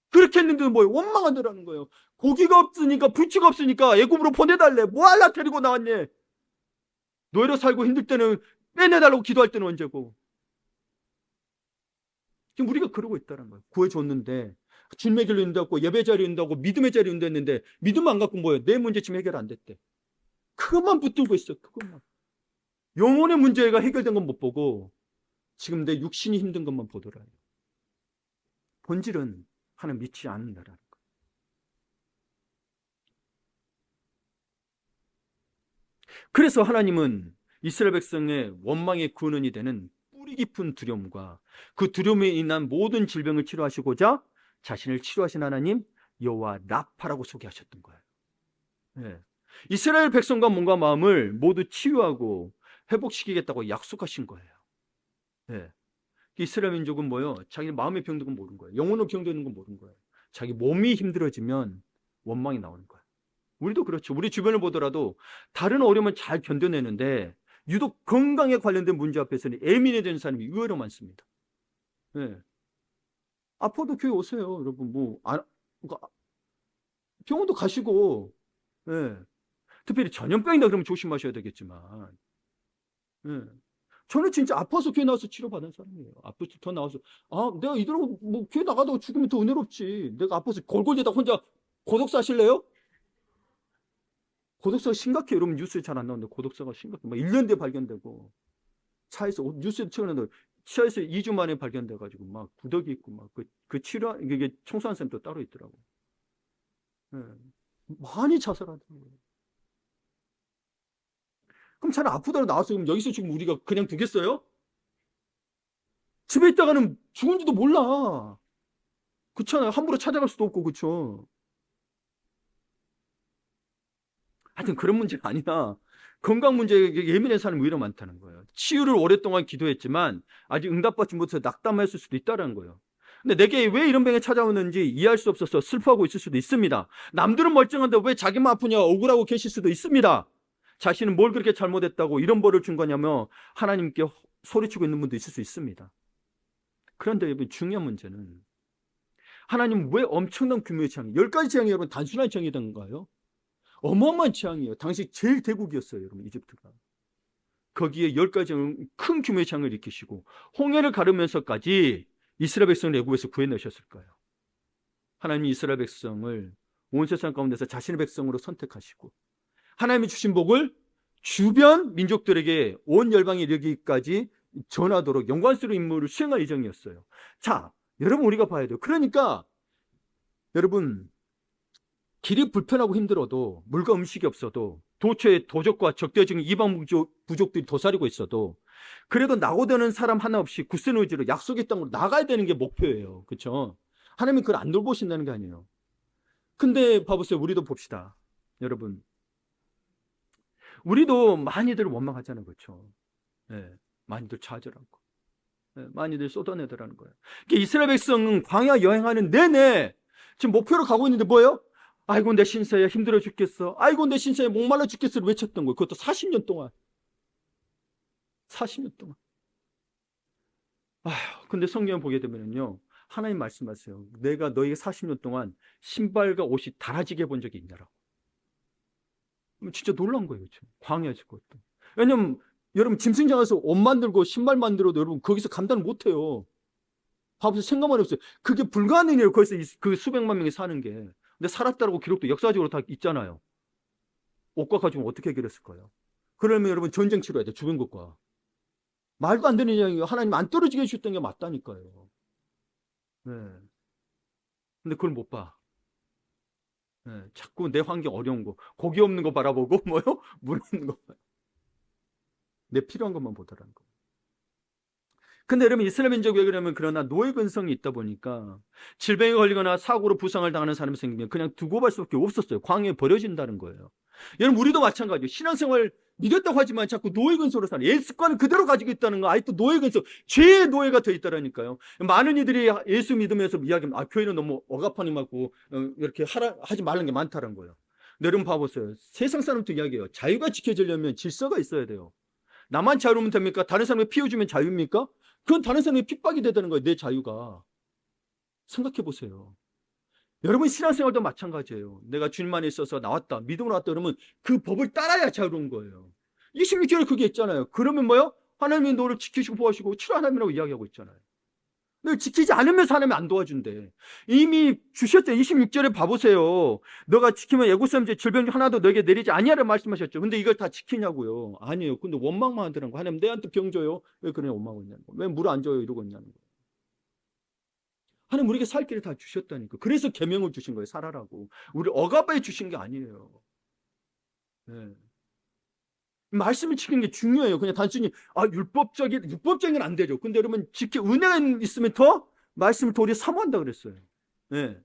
그렇게 했는데 원망하더라는 거예요. 고기가 없으니까 불치가 없으니까 애굽으로 보내달래. 뭐 할라 데리고 나왔니? 노예로 살고 힘들 때는 빼내달라고 기도할 때는 언제고. 지금 우리가 그러고 있다는 거예요. 구해줬는데 주님의 길로 인도하고 예배 자리로 인도하고 믿음의 자리로 인도했는데 믿음 안 갖고 내 문제 지금 해결 안 됐대. 그것만 붙들고 있어. 그것만. 영혼의 문제가 해결된 건 못 보고 지금 내 육신이 힘든 것만 보더라요. 본질은 하나님 믿지 않는다라는 거예요. 그래서 하나님은 이스라엘 백성의 원망의 근원이 되는 뿌리 깊은 두려움과 그 두려움에 인한 모든 질병을 치료하시고자 자신을 치료하신 하나님 여호와 라파라고 소개하셨던 거예요. 네. 이스라엘 백성과 몸과 마음을 모두 치유하고 회복시키겠다고 약속하신 거예요. 네. 이스라엘 민족은 자기 마음의 병든 건 모르는 거예요. 영혼의 병드는 건 모르는 거예요. 자기 몸이 힘들어지면 원망이 나오는 거예요. 우리도 그렇죠. 우리 주변을 보더라도 다른 어려움은 잘 견뎌내는데 유독 건강에 관련된 문제 앞에서는 예민해지는 사람이 의외로 많습니다. 네. 아파도 교회 오세요, 여러분. 병원도 가시고, 네. 특별히 전염병이다 그러면 조심하셔야 되겠지만, 네. 저는 진짜 아파서 교회 나와서 치료받은 사람이에요. 아파서 더 나와서, 내가 이대로 교회 나가다가 죽으면 더 은혜롭지. 내가 아파서 골골대다 혼자 고독사 하실래요? 고독사가 심각해요. 여러분 뉴스에 잘 안 나오는데 고독사가 심각해. 1년 뒤에 발견되고 차에서 뉴스에 최근에 차에서 2주 만에 발견돼가지고 구더기 있고 그 치료 이게 청소하는 사람도 따로 있더라고. 네. 많이 자살하더라고요. 그럼 차라리 아프다고 나와서 그럼 여기서 지금 우리가 그냥 두겠어요? 집에 있다가는 죽은지도 몰라. 그렇잖아요. 함부로 찾아갈 수도 없고 그렇죠. 하여튼 그런 문제가 아니라 건강 문제에 예민한 사람이 오히려 많다는 거예요. 치유를 오랫동안 기도했지만 아직 응답받지 못해서 낙담했을 수도 있다는 거예요. 근데 내게 왜 이런 병이 찾아오는지 이해할 수 없어서 슬퍼하고 있을 수도 있습니다. 남들은 멀쩡한데 왜 자기만 아프냐 억울하고 계실 수도 있습니다. 자신은 뭘 그렇게 잘못했다고 이런 벌을 준 거냐며 하나님께 소리치고 있는 분도 있을 수 있습니다. 그런데 여러분 중요한 문제는 하나님 왜 엄청난 규모의 재앙, 10가지 재앙이 여러분 단순한 재앙이던가요? 어마어마한 재앙이에요. 당시 제일 대국이었어요, 여러분, 이집트가. 거기에 10가지 큰 규모의 재앙을 일으키시고 홍해를 가르면서까지 이스라엘 백성을 애굽에서 구해내셨을까요? 하나님이 이스라엘 백성을 온 세상 가운데서 자신의 백성으로 선택하시고 하나님이 주신 복을 주변 민족들에게 온 열방에 이르기까지 전하도록 영광스러운 임무를 수행할 예정이었어요. 자, 여러분 우리가 봐야 돼요. 그러니까 여러분 길이 불편하고 힘들어도 물과 음식이 없어도 도처에 도적과 적대적인 이방 부족들이 도사리고 있어도 그래도 나고되는 사람 하나 없이 굳센 의지로 약속의 땅으로 나가야 되는 게 목표예요. 그렇죠? 하나님이 그걸 안 돌보신다는 게 아니에요. 근데 봐보세요. 우리도 봅시다. 여러분 우리도 많이들 원망하잖아요. 그렇죠? 네, 많이들 좌절하고 네, 많이들 쏟아내더라는 거예요. 그러니까 이스라엘 백성은 광야 여행하는 내내 지금 목표로 가고 있는데 뭐예요? 아이고 내 신세야 힘들어 죽겠어. 아이고 내 신세야 목말라 죽겠어를 외쳤던 거예요. 그것도 40년 동안. 40년 동안. 아휴, 근데 성경을 보게 되면요. 하나님 말씀하세요. 내가 너에게 40년 동안 신발과 옷이 달아지게 본 적이 있냐라고. 진짜 놀라운 거예요. 그렇죠? 광야지 그것도. 왜냐면 여러분 짐승장에서 옷 만들고 신발 만들어도 여러분 거기서 감당을 못해요. 봐보세요. 생각만 해보세요. 그게 불가능해요. 거기서 그 수백만 명이 사는 게. 근데 살았다라고 기록도 역사적으로 다 있잖아요. 옷과 가지고 어떻게 해결했을까요? 그러면 여러분 전쟁 치러야 돼. 주변 국가. 말도 안 되는 이야기예요. 하나님 안 떨어지게 해주셨던 게 맞다니까요. 네. 근데 그걸 못 봐. 네. 자꾸 내 환경 어려운 거, 고기 없는 거 바라보고 뭐요? 물 없는 거. 내 필요한 것만 보더라는 거. 근데 여러분 이스라엘 민족이 왜 그러면 그러나 노예 근성이 있다 보니까 질병에 걸리거나 사고로 부상을 당하는 사람이 생기면 그냥 두고 갈 수밖에 없었어요. 광야에 버려진다는 거예요. 여러분 우리도 마찬가지예요. 신앙생활 믿었다고 하지만 자꾸 노예 근성으로 사는 옛 습관을 그대로 가지고 있다는 거. 아직도 노예 근성, 죄의 노예가 돼 있다라니까요. 많은 이들이 예수 믿으면서 이야기하면 교회는 너무 억압하니만고 이렇게 하지 말는 게 많다는 거예요. 근데 여러분 봐보세요. 세상 사람도 이야기해요. 자유가 지켜지려면 질서가 있어야 돼요. 나만 자유로우면 됩니까? 다른 사람이 피워주면 자유입니까? 그건 다른 사람이 핍박이 되는 거예요. 내 자유가. 생각해 보세요. 여러분 신앙생활도 마찬가지예요. 내가 주님 안에 있어서 나왔다. 믿음으로 나왔다. 그러면 그 법을 따라야 자유로운 거예요. 26절에 그게 있잖아요. 그러면 뭐요? 하나님이 너를 지키시고 보호하시고 치료 하나님이라고 이야기하고 있잖아요. 너 지키지 않으면서 하나님이 안 도와준대. 이미 주셨죠. 26절에 봐보세요. 너가 지키면 애국사람들의 질병 하나도 너에게 내리지 아니하라 말씀하셨죠. 근데 이걸 다 지키냐고요. 아니에요. 근데 원망만 하더라는 거. 하나님 내한테 병 줘요. 왜 그래 원망하고 있냐는 거. 왜 물 안 줘요 이러고 있냐는 거. 하나님 우리에게 살 길을 다 주셨다니까. 그래서 계명을 주신 거예요. 살아라고. 우리 억압해 주신 게 아니에요. 네. 말씀을 지키는 게 중요해요. 그냥 단순히 율법적인 건 안 되죠. 근데 여러분 은혜가 있으면 더 말씀을 더 우리 사모한다 그랬어요. 네.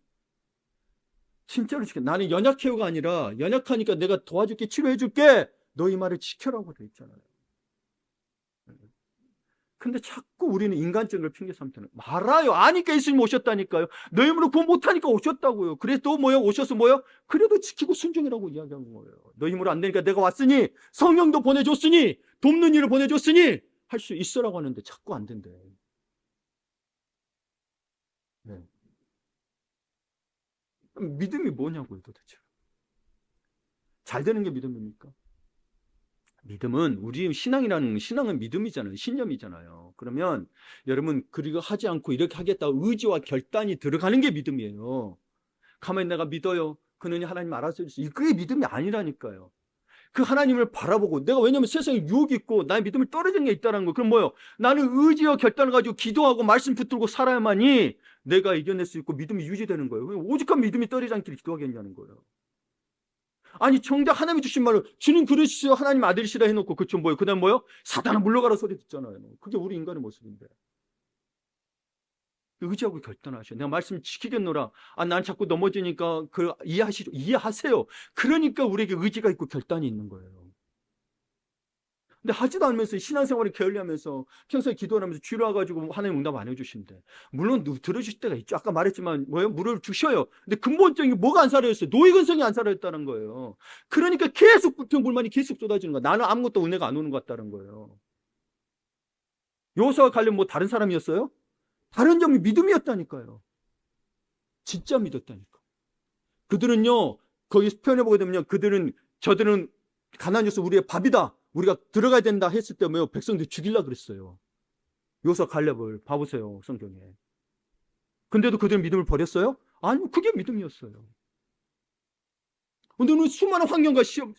진짜로 지켜. 나는 연약해요가 아니라 연약하니까 내가 도와줄게 치료해줄게. 너희 말을 지켜라고 돼 있잖아요. 근데 자꾸 우리는 인간적인 걸 핑계 삼잖아요. 말아요. 아니까 예수님 오셨다니까요. 너희 힘으로 그거 못하니까 오셨다고요. 그래서 또 뭐요? 오셔서 뭐요? 그래도 지키고 순종이라고 이야기한 거예요. 너희 힘으로 안 되니까 내가 왔으니 성령도 보내줬으니 돕는 일을 보내줬으니 할 수 있어라고 하는데 자꾸 안 된대. 네. 믿음이 뭐냐고요 도대체. 잘 되는 게 믿음입니까? 믿음은 우리 신앙은 믿음이잖아요. 신념이잖아요. 그러면 여러분 그리고 하지 않고 이렇게 하겠다 의지와 결단이 들어가는 게 믿음이에요. 가만히 내가 믿어요. 그는 하나님 알아서 해주세요. 그게 믿음이 아니라니까요. 그 하나님을 바라보고 내가 왜냐면 세상에 유혹이 있고 나의 믿음을 떨어지는 게 있다는 거. 그럼 뭐요? 나는 의지와 결단을 가지고 기도하고 말씀 붙들고 살아야만이 내가 이겨낼 수 있고 믿음이 유지되는 거예요. 오직한 믿음이 떨어지지 않기를 기도하겠냐는 거예요. 아니 정작 하나님이 주신 말을 주님 그러시오 하나님 아들이시라 해놓고 그쵸 뭐예요? 그다음 뭐요? 사단아 물러가라 소리 듣잖아요. 그게 우리 인간의 모습인데. 의지하고 결단하셔. 내가 말씀 지키겠노라. 난 자꾸 넘어지니까 이해하시죠? 이해하세요. 그러니까 우리에게 의지가 있고 결단이 있는 거예요. 근데 하지도 않으면서 신앙생활을 게을리하면서 평소에 기도를 하면서 뒤로 와가지고 하나님 응답 안 해주신대. 물론 들어주실 때가 있죠. 아까 말했지만 물을 주셔요. 근데 근본적인 뭐가 안 살아있어요? 노예근성이 안 살아있다는 거예요. 그러니까 계속 불평불만이 계속 쏟아지는 거야. 나는 아무것도 은혜가 안 오는 것 같다는 거예요. 여호수아와 갈렙 뭐 다른 사람이었어요? 다른 점이 믿음이었다니까요. 진짜 믿었다니까. 그들은요, 거기 표현해 보게 되면 저들은 가나안에서 우리의 밥이다. 우리가 들어가야 된다 했을 때 백성들 죽이려고 그랬어요. 여호수아 갈렙을 봐보세요, 성경에. 근데도 그들은 믿음을 버렸어요? 아니, 그게 믿음이었어요. 근데 수많은 환경과 시험,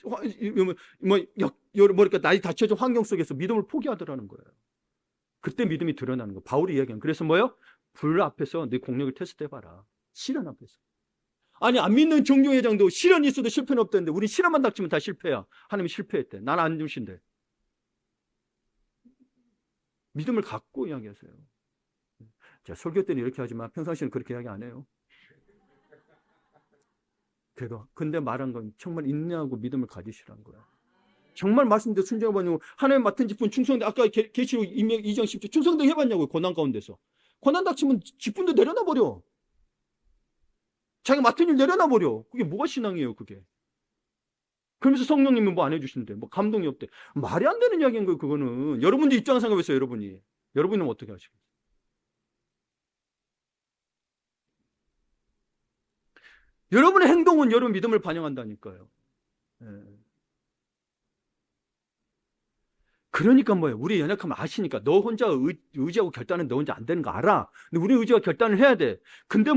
뭐랄까, 나이 닫혀진 환경 속에서 믿음을 포기하더라는 거예요. 그때 믿음이 드러나는 거예요. 바울이 이야기한. 그래서 불 앞에서 네 공력을 테스트해봐라. 시련 앞에서. 아니, 안 믿는 종교회장도 시련이 있어도 실패는 없다는데 우린 시련만 닥치면 다 실패야. 하나님이 실패했대. 난 안 주신대. 믿음을 갖고 이야기하세요. 자, 설교 때는 이렇게 하지만 평상시에는 그렇게 이야기 안 해요. 그래도 근데 말한 건 정말 인내하고 믿음을 가지시라는 거야. 정말 말씀대로 순종해봤냐고. 하나님 맡은 직분 충성대. 아까 계시록 2장 10절 충성대 해봤냐고요. 고난 가운데서. 고난 닥치면 직분도 내려놔 버려. 자기가 맡은 일 내려놔 버려. 그게 뭐가 신앙이에요, 그게. 그러면서 성령님이 뭐 안 해주신대. 뭐 감동이 없대. 말이 안 되는 이야기인 거예요, 그거는. 여러분들 입장 생각해보세요, 여러분이. 여러분은 어떻게 하시겠어요? 여러분의 행동은 여러분 믿음을 반영한다니까요. 예. 그러니까 우리 연약하면 아시니까 너 혼자 의지하고 결단은 너 혼자 안 되는 거 알아. 근데 우리 의지와 결단을 해야 돼. 근데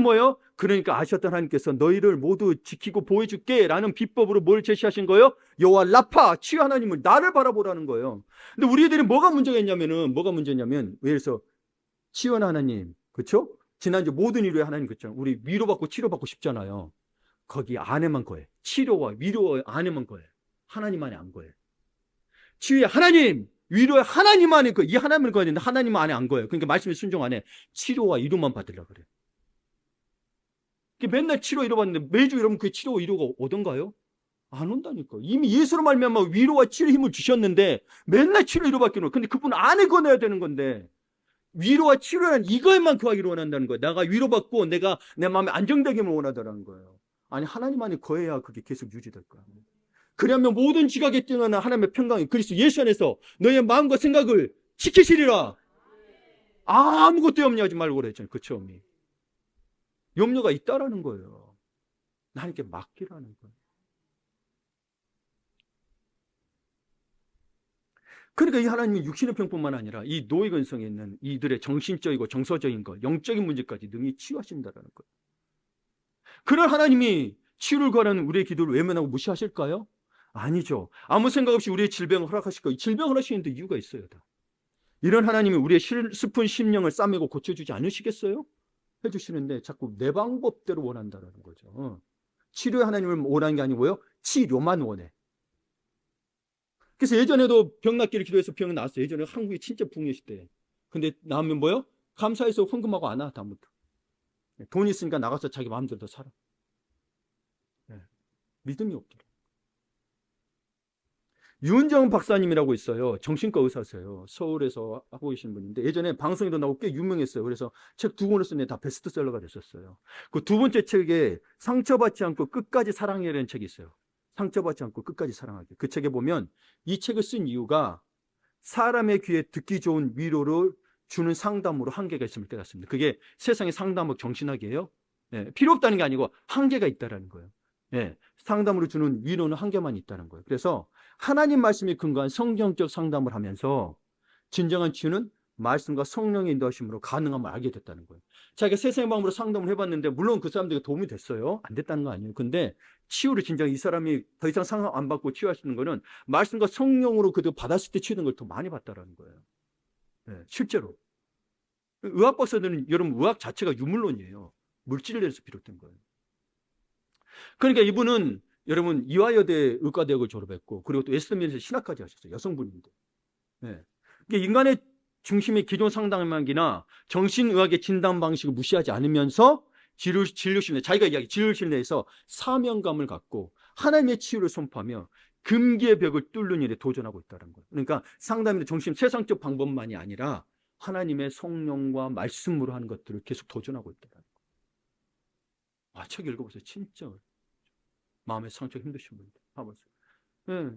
그러니까 아셨던 하나님께서 너희를 모두 지키고 보여줄게 라는 비법으로 뭘 제시하신 거예요? 여호와 라파, 치유 하나님을 나를 바라보라는 거예요. 근데 우리들이 뭐가 문제냐면 예를 들어서 치유 하나님, 그렇죠? 지난주 모든 일요일 하나님 그렇죠? 우리 위로받고 치료받고 싶잖아요. 거기 안에만 거해. 치료와 위로 안에만 거해. 하나님 안에 안 거해. 치유의 하나님, 위로의 하나님 안에 이 하나님을 거야 되는데 하나님 안에 안 거예요. 그러니까 말씀에 순종 안 해. 치료와 위로만 받으려고 그래. 맨날 치료 위로받는데 매주 이러면 그 치료와 위로가 오던가요? 안 온다니까. 이미 예수로 말미암아 위로와 치료 힘을 주셨는데 맨날 치료 위로받기로. 근데 그분 안에 거내야 되는 건데 위로와 치료는 이거에만 거하기를 원한다는 거예요. 내가 위로받고 내가 내 마음에 안정되기를 원하더라는 거예요. 아니 하나님 안에 거해야 그게 계속 유지될 거야. 그러면 모든 지각에 뛰어나는 하나님의 평강이 그리스도 예수 안에서 너의 마음과 생각을 지키시리라. 아무것도 염려하지 말고 그랬잖아요. 그쵸? 염려가 있다라는 거예요. 하나님께 맡기라는 거예요. 그러니까 이 하나님이 육신의 병뿐만 아니라 이 노예 근성에 있는 이들의 정신적이고 정서적인 것, 영적인 문제까지 능히 치유하신다라는 거예요. 그런 하나님이 치유를 구하는 우리의 기도를 외면하고 무시하실까요? 아니죠. 아무 생각 없이 우리의 질병을 허락하실 거예요. 질병을 허락하시는데 이유가 있어요. 다. 이런 하나님이 우리의 슬픈 심령을 싸매고 고쳐주지 않으시겠어요? 해주시는데 자꾸 내 방법대로 원한다는 거죠. 치료의 하나님을 원하는 게 아니고요. 치료만 원해. 그래서 예전에도 병 낫기를 기도해서 병이 나왔어요. 예전에 한국이 진짜 붕괴시 때. 근데 나오면 감사해서 헌금하고 안 와, 다음부터. 돈 있으니까 나가서 자기 마음대로 더 살아. 믿음이 없더라. 윤정 박사님이라고 있어요. 정신과 의사세요. 서울에서 하고 계신 분인데 예전에 방송에도 나오고 꽤 유명했어요. 그래서 책 2권을 썼는데 다 베스트셀러가 됐었어요. 그 두 번째 책에 상처받지 않고 끝까지 사랑해라는 책이 있어요. 상처받지 않고 끝까지 사랑하기. 그 책에 보면 이 책을 쓴 이유가 사람의 귀에 듣기 좋은 위로를 주는 상담으로 한계가 있음을 깨닫습니다. 그게 세상의 상담학 정신학이에요. 필요 없다는 게 아니고 한계가 있다는 거예요. 상담으로 주는 위로는 한계만 있다는 거예요. 그래서 하나님 말씀이 근거한 성경적 상담을 하면서 진정한 치유는 말씀과 성령의 인도하심으로 가능함을 알게 됐다는 거예요. 자기가 세상의 방법으로 상담을 해봤는데 물론 그 사람들에게 도움이 됐어요. 안 됐다는 거 아니에요. 근데 치유를 진정 이 사람이 더 이상 상담 안 받고 치유하시는 거는 말씀과 성령으로 그도 받았을 때 치유된 걸 더 많이 받다라는 거예요. 실제로. 의학 박사들은 여러분 의학 자체가 유물론이에요. 물질에서 비롯된 거예요. 그러니까 이분은 여러분 이화여대 의과대학을 졸업했고 그리고 또 웨스트민스터 신학까지 하셨어요. 여성분인데. 그러니까 인간의 중심의 기존 상담학이나 정신의학의 진단 방식을 무시하지 않으면서 진료실 내, 자기가 이야기 진료실 내에서 사명감을 갖고 하나님의 치유를 선포하며 금기의 벽을 뚫는 일에 도전하고 있다는 거예요. 그러니까 상담의 중심 세상적 방법만이 아니라 하나님의 성령과 말씀으로 하는 것들을 계속 도전하고 있다는 거예요. 아, 책 읽어보세요. 진짜 마음의 상처 힘드신 분들 봐보세요. 네.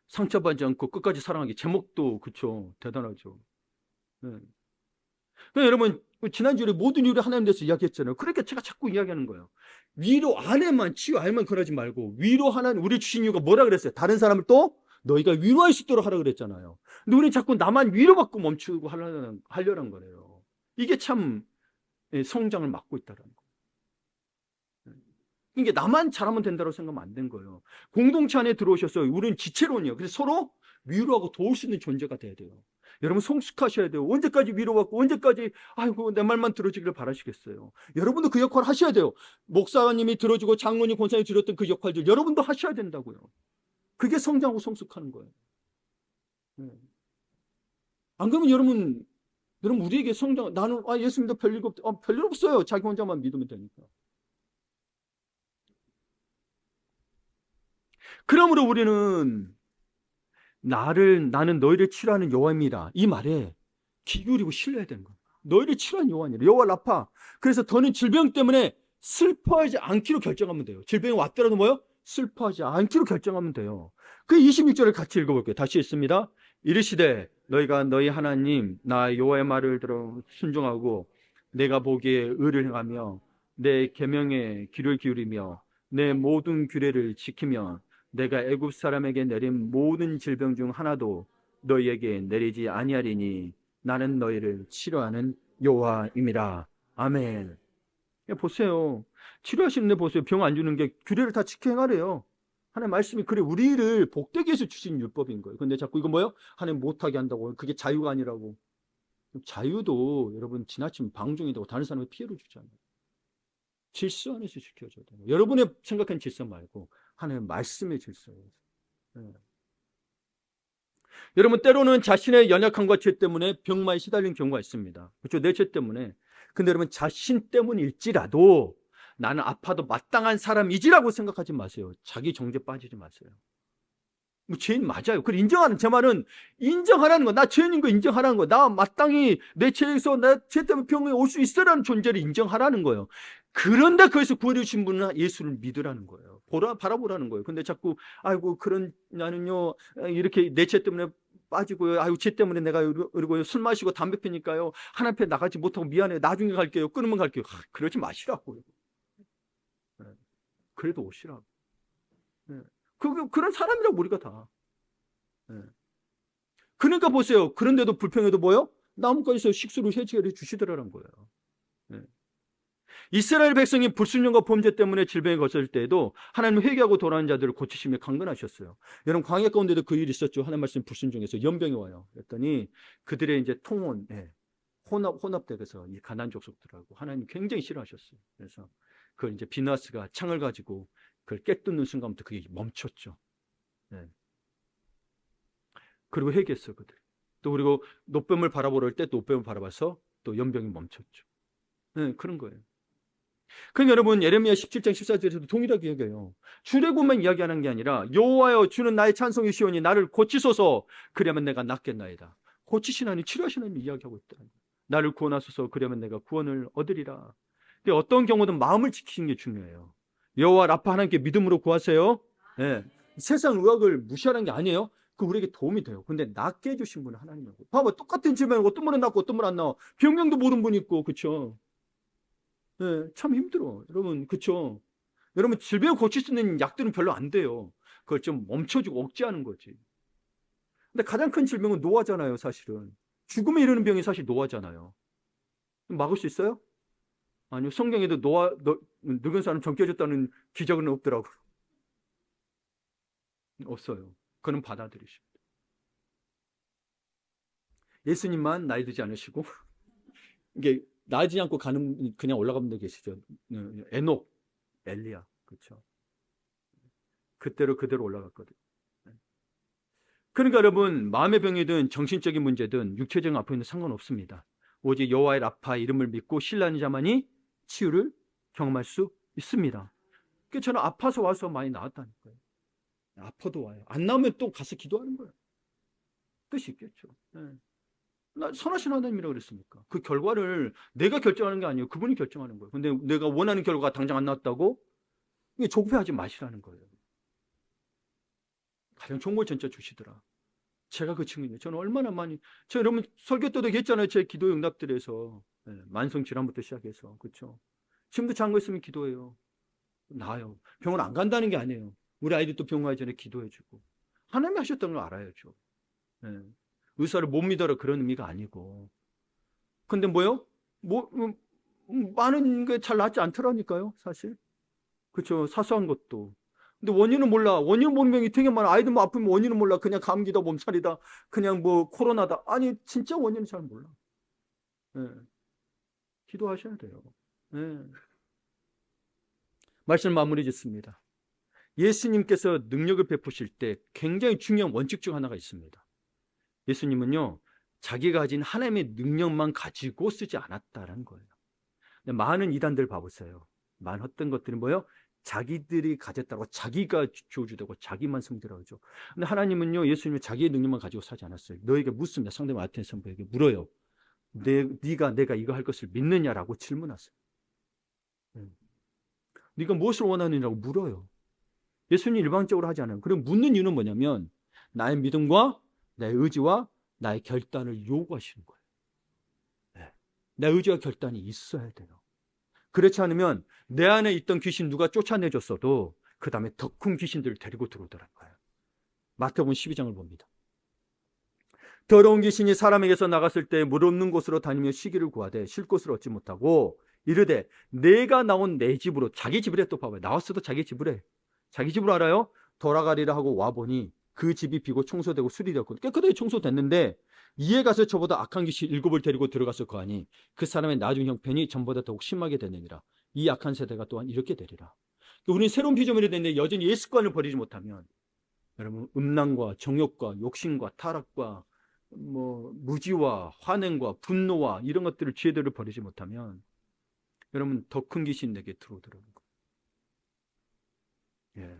상처받지 않고 끝까지 사랑하기. 제목도 그쵸, 대단하죠. 네. 여러분, 지난주에 모든 이유를 하나님 대해서 이야기했잖아요. 그러니까 제가 자꾸 이야기하는 거예요. 위로 안에만, 치유 안에만 그러지 말고 위로 하나님 우리 주신 이유가 뭐라 그랬어요? 다른 사람을 또 너희가 위로할 수 있도록 하라 그랬잖아요. 근데 우리는 자꾸 나만 위로받고 멈추고 하려는 거예요. 이게 참 성장을 막고 있다는 거예요. 이게 나만 잘하면 된다고 생각하면 안 된 거예요. 공동체 안에 들어오셔서 우리는 지체론이에요. 그래서 서로 위로하고 도울 수 있는 존재가 돼야 돼요. 여러분 성숙하셔야 돼요. 언제까지 위로받고 언제까지 아이고 내 말만 들어주기를 바라시겠어요. 여러분도 그 역할을 하셔야 돼요. 목사님이 들어주고 장로님 권사님이 드렸던 그 역할들 여러분도 하셔야 된다고요. 그게 성장하고 성숙하는 거예요. 네. 안 그러면 여러분 우리에게 성장 나는 예수 믿어 별일 없 별일 없어요. 자기 혼자만 믿으면 되니까. 그러므로 우리는 나는 너희를 치료하는 여호와입니다. 이 말에 귀 기울이고 신뢰해야 되는 거예요. 너희를 치료하는 여호와니라. 여호와 라파. 그래서 더는 질병 때문에 슬퍼하지 않기로 결정하면 돼요. 질병이 왔더라도 뭐요? 슬퍼하지 않기로 결정하면 돼요. 그 26절을 같이 읽어볼게요. 다시 읽습니다. 이르시되 너희가 너희 하나님 나 여호와의 말을 들어 순종하고 내가 보기에 의를 행하며 내 계명에 귀를 기울이며 내 모든 규례를 지키며 내가 애굽 사람에게 내린 모든 질병 중 하나도 너희에게 내리지 아니하리니 나는 너희를 치료하는 여호와임이라. 아멘. 보세요. 치료하시는데 보세요. 병 안 주는 게 규례를 다 지켜 행하래요. 하나님 말씀이 그래 우리를 복되게 해서 주신 율법인 거예요. 근데 자꾸 이거 뭐예요? 하나님 못하게 한다고. 그게 자유가 아니라고. 자유도 여러분 지나치면 방종이 되고 다른 사람에게 피해를 주잖아요. 질서 안에서 지켜줘야 돼요. 여러분의 생각한 질서 말고 하나님의 말씀의 질서예요. 네. 여러분 때로는 자신의 연약함과 죄 때문에 병마에 시달린 경우가 있습니다. 그렇죠? 내 죄 때문에. 근데 여러분 자신 때문일지라도 나는 아파도 마땅한 사람이지라고 생각하지 마세요. 자기 정죄 빠지지 마세요. 뭐 죄인 맞아요. 그걸 인정하는 제 말은 인정하라는 거. 나 죄인인 거 인정하라는 거. 나 마땅히 내 죄에서 내 죄 때문에 병에 올 수 있어라는 존재를 인정하라는 거예요. 그런데 거기서 구원해 주신 분은 예수를 믿으라는 거예요. 바라보라는 거예요. 근데 자꾸 아이고 그런 나는요 이렇게 내 죄 때문에 빠지고요. 아이고 죄 때문에 내가 그리고 술 마시고 담배 피니까요 하나님 앞에 나가지 못하고 미안해요. 나중에 갈게요. 끊으면 갈게요. 그러지 마시라고요. 네. 그래도 오시라고. 네. 그런 사람이라고 우리가 다. 네. 그러니까 보세요. 그런데도 불평해도 뭐요? 나뭇가지에서 식수를 해결해 주시더라는 거예요. 네. 이스라엘 백성이 불순종과 범죄 때문에 질병에 걸렸을 때에도 하나님 회개하고 돌아오는 자들을 고치시며 강건하셨어요. 여러분 광야 가운데도 그 일이 있었죠. 하나님 말씀 불순종해서 연병이 와요. 그랬더니 그들의 이제 통혼, 혼합되어서 이 가나안 족속들하고 하나님 굉장히 싫어하셨어요. 그래서 그걸 이제 비나스가 창을 가지고 그걸 깨뚫는 순간부터 그게 멈췄죠. 네. 그리고 회개했어 그들. 또 그리고 노뱀을 바라보러 올 때 또 노뱀을 바라봐서 또 연병이 멈췄죠. 네, 그런 거예요. 그러니까 여러분 예레미야 17장 14절에서도 동일하게 얘기해요. 출애굽만 이야기하는 게 아니라 여호와여 주는 나의 찬송이시오니 나를 고치소서 그러면 내가 낫겠나이다. 고치시나니 치료하시나니 이야기하고 있다. 나를 구원하소서 그러면 내가 구원을 얻으리라. 근데 어떤 경우든 마음을 지키는 게 중요해요. 여호와 라파 하나님께 믿음으로 구하세요. 네. 세상 의학을 무시하는 게 아니에요. 그 우리에게 도움이 돼요. 근데 낫게 해주신 분은 하나님이고. 봐봐 똑같은 질병 어떤 분은 낫고 어떤 분은 안 나와. 병명도 모르는 분이 있고 그렇죠. 네, 참 힘들어. 여러분, 그쵸? 여러분, 질병을 고칠 수 있는 약들은 별로 안 돼요. 그걸 좀 멈춰주고 억제하는 거지. 근데 가장 큰 질병은 노화잖아요, 사실은. 죽음에 이르는 병이 사실 노화잖아요. 막을 수 있어요? 아니요, 성경에도 늙은 사람 정겨졌다는 기적은 없더라고요. 없어요. 그는 받아들이십니다. 예수님만 나이 들지 않으시고, 이게 나지 않고 가는, 그냥 올라가는 데 계시죠. 에녹, 엘리야. 그렇죠. 그대로 올라갔거든요. 그러니까 여러분, 마음의 병이든 정신적인 문제든 육체적인 아픔에는 상관없습니다. 오직 여호와의 라파 이름을 믿고 신뢰하는 자만이 치유를 경험할 수 있습니다. 그래서 저는 아파서 와서 많이 나았다는 거예요. 아파도 와요. 안 나오면 또 가서 기도하는 거예요. 뜻이 있겠죠. 네. 나 선하신 하나님이라고 그랬으니까. 그 결과를 내가 결정하는 게 아니에요. 그분이 결정하는 거예요. 근데 내가 원하는 결과가 당장 안 나왔다고? 이게 조급해하지 마시라는 거예요. 가장 좋은 걸 진짜 주시더라. 제가 그 친구예요. 저는 얼마나 많이, 저 여러분 설교 때도 얘기했잖아요. 제 기도 응답들에서. 네, 만성 질환부터 시작해서. 그렇죠. 지금도 잔 거 있으면 기도해요. 나아요. 병원 안 간다는 게 아니에요. 우리 아이들도 병원 가기 전에 기도해주고. 하나님이 하셨던 걸 알아야죠. 네. 의사를 못 믿어라 그런 의미가 아니고. 근데 뭐요? 뭐, 많은 게 잘 낫지 않더라니까요, 사실. 그렇죠. 사소한 것도. 근데 원인은 몰라. 원인 모르는 병이 되게 많아. 아이들 뭐 아프면 원인은 몰라. 그냥 감기다, 몸살이다, 그냥 뭐 코로나다. 아니, 진짜 원인은 잘 몰라. 네. 기도하셔야 돼요. 네. 말씀 마무리 짓습니다. 예수님께서 능력을 베푸실 때 굉장히 중요한 원칙 중 하나가 있습니다. 예수님은요, 자기가 가진 하나님의 능력만 가지고 쓰지 않았다는 거예요. 많은 이단들 봐보세요. 많은 헛된 것들이 뭐예요? 자기들이 가졌다고 자기가 주어주되고 자기만 승리라고 하죠. 근데 하나님은요, 예수님은 자기의 능력만 가지고 사지 않았어요. 너에게 묻습니다. 상대방 아테네 선부에게 물어요. 네가 내가 이거 할 것을 믿느냐라고 질문하세요. 네가 무엇을 원하느냐고 물어요. 예수님 일방적으로 하지 않아요. 그리고 묻는 이유는 뭐냐면 나의 믿음과 나의 의지와 나의 결단을 요구하시는 거예요. 네. 내 의지와 결단이 있어야 돼요. 그렇지 않으면 내 안에 있던 귀신 누가 쫓아내줬어도 그 다음에 더 큰 귀신들을 데리고 들어오더라는 거예요. 마태복음 12장을 봅니다. 더러운 귀신이 사람에게서 나갔을 때 물 없는 곳으로 다니며 쉬기를 구하되 쉴 곳을 얻지 못하고 이르되 내가 나온 내 집으로, 자기 집으로 또 봐봐요. 나왔어도 자기 집으로 해. 자기 집으로 알아요? 돌아가리라 하고 와보니 그 집이 비고 청소되고 수리되었고 깨끗하게 청소됐는데 이에 가서 저보다 악한 귀신 7을 데리고 들어가서 거하니 그 사람의 나중 형편이 전보다 더욱 심하게 되느니라. 이 악한 세대가 또한 이렇게 되리라. 우리는 새로운 피조물이 되는데 여전히 옛 습관을 버리지 못하면 여러분 음란과 정욕과 욕심과 타락과 뭐 무지와 환행과 분노와 이런 것들을 죄들을 버리지 못하면 여러분 더 큰 귀신 내게 들어오더라는 거예요. 예.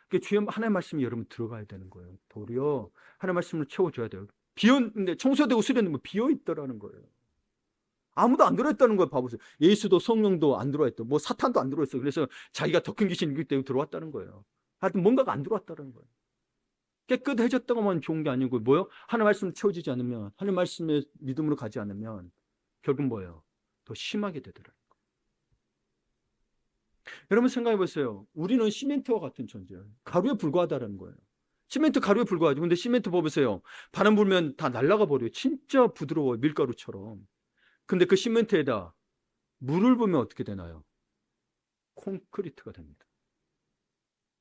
그 주여 하나님의 말씀이 여러분 들어가야 되는 거예요. 도리어 하나님의 말씀을 채워줘야 돼요. 비었는데 청소되고 수련되면 뭐 비어있더라는 거예요. 아무도 안 들어있다는 거예요. 봐보세요. 예수도 성령도 안 들어있고 뭐 사탄도 안 들어있어. 그래서 자기가 더 큰 귀신이 때문에 들어왔다는 거예요. 하여튼 뭔가가 안 들어왔다는 거예요. 깨끗해졌다고만 좋은 게 아니고 뭐요? 하나님 말씀 채워지지 않으면, 하나님 말씀에 믿음으로 가지 않으면 결국 뭐예요? 더 심하게 되더라고요. 여러분 생각해 보세요. 우리는 시멘트와 같은 존재예요. 가루에 불과하다는 거예요. 시멘트 가루에 불과하죠. 근데 시멘트 보세요. 바람 불면 다 날아가 버려요. 진짜 부드러워요. 밀가루처럼. 근데 그 시멘트에다 물을 부으면 어떻게 되나요? 콘크리트가 됩니다.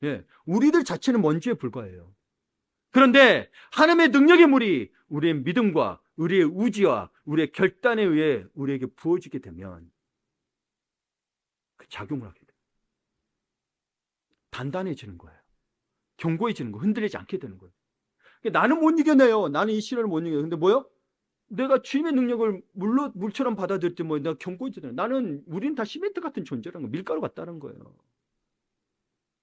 예, 우리들 자체는 먼지에 불과해요. 그런데 하나님의 능력의 물이 우리의 믿음과 우리의 의지와 우리의 결단에 의해 우리에게 부어지게 되면 그 작용을 하게 돼요. 단단해지는 거예요. 견고해지는 거, 흔들리지 않게 되는 거예요. 나는 못 이겨내요. 나는 이 시련을 못 이겨요. 근데 뭐요? 내가 주님의 능력을 물처럼 받아들일 때 뭐 내가 견고해지잖아요. 우리는 다 시멘트 같은 존재라는 거, 밀가루 같다는 거예요.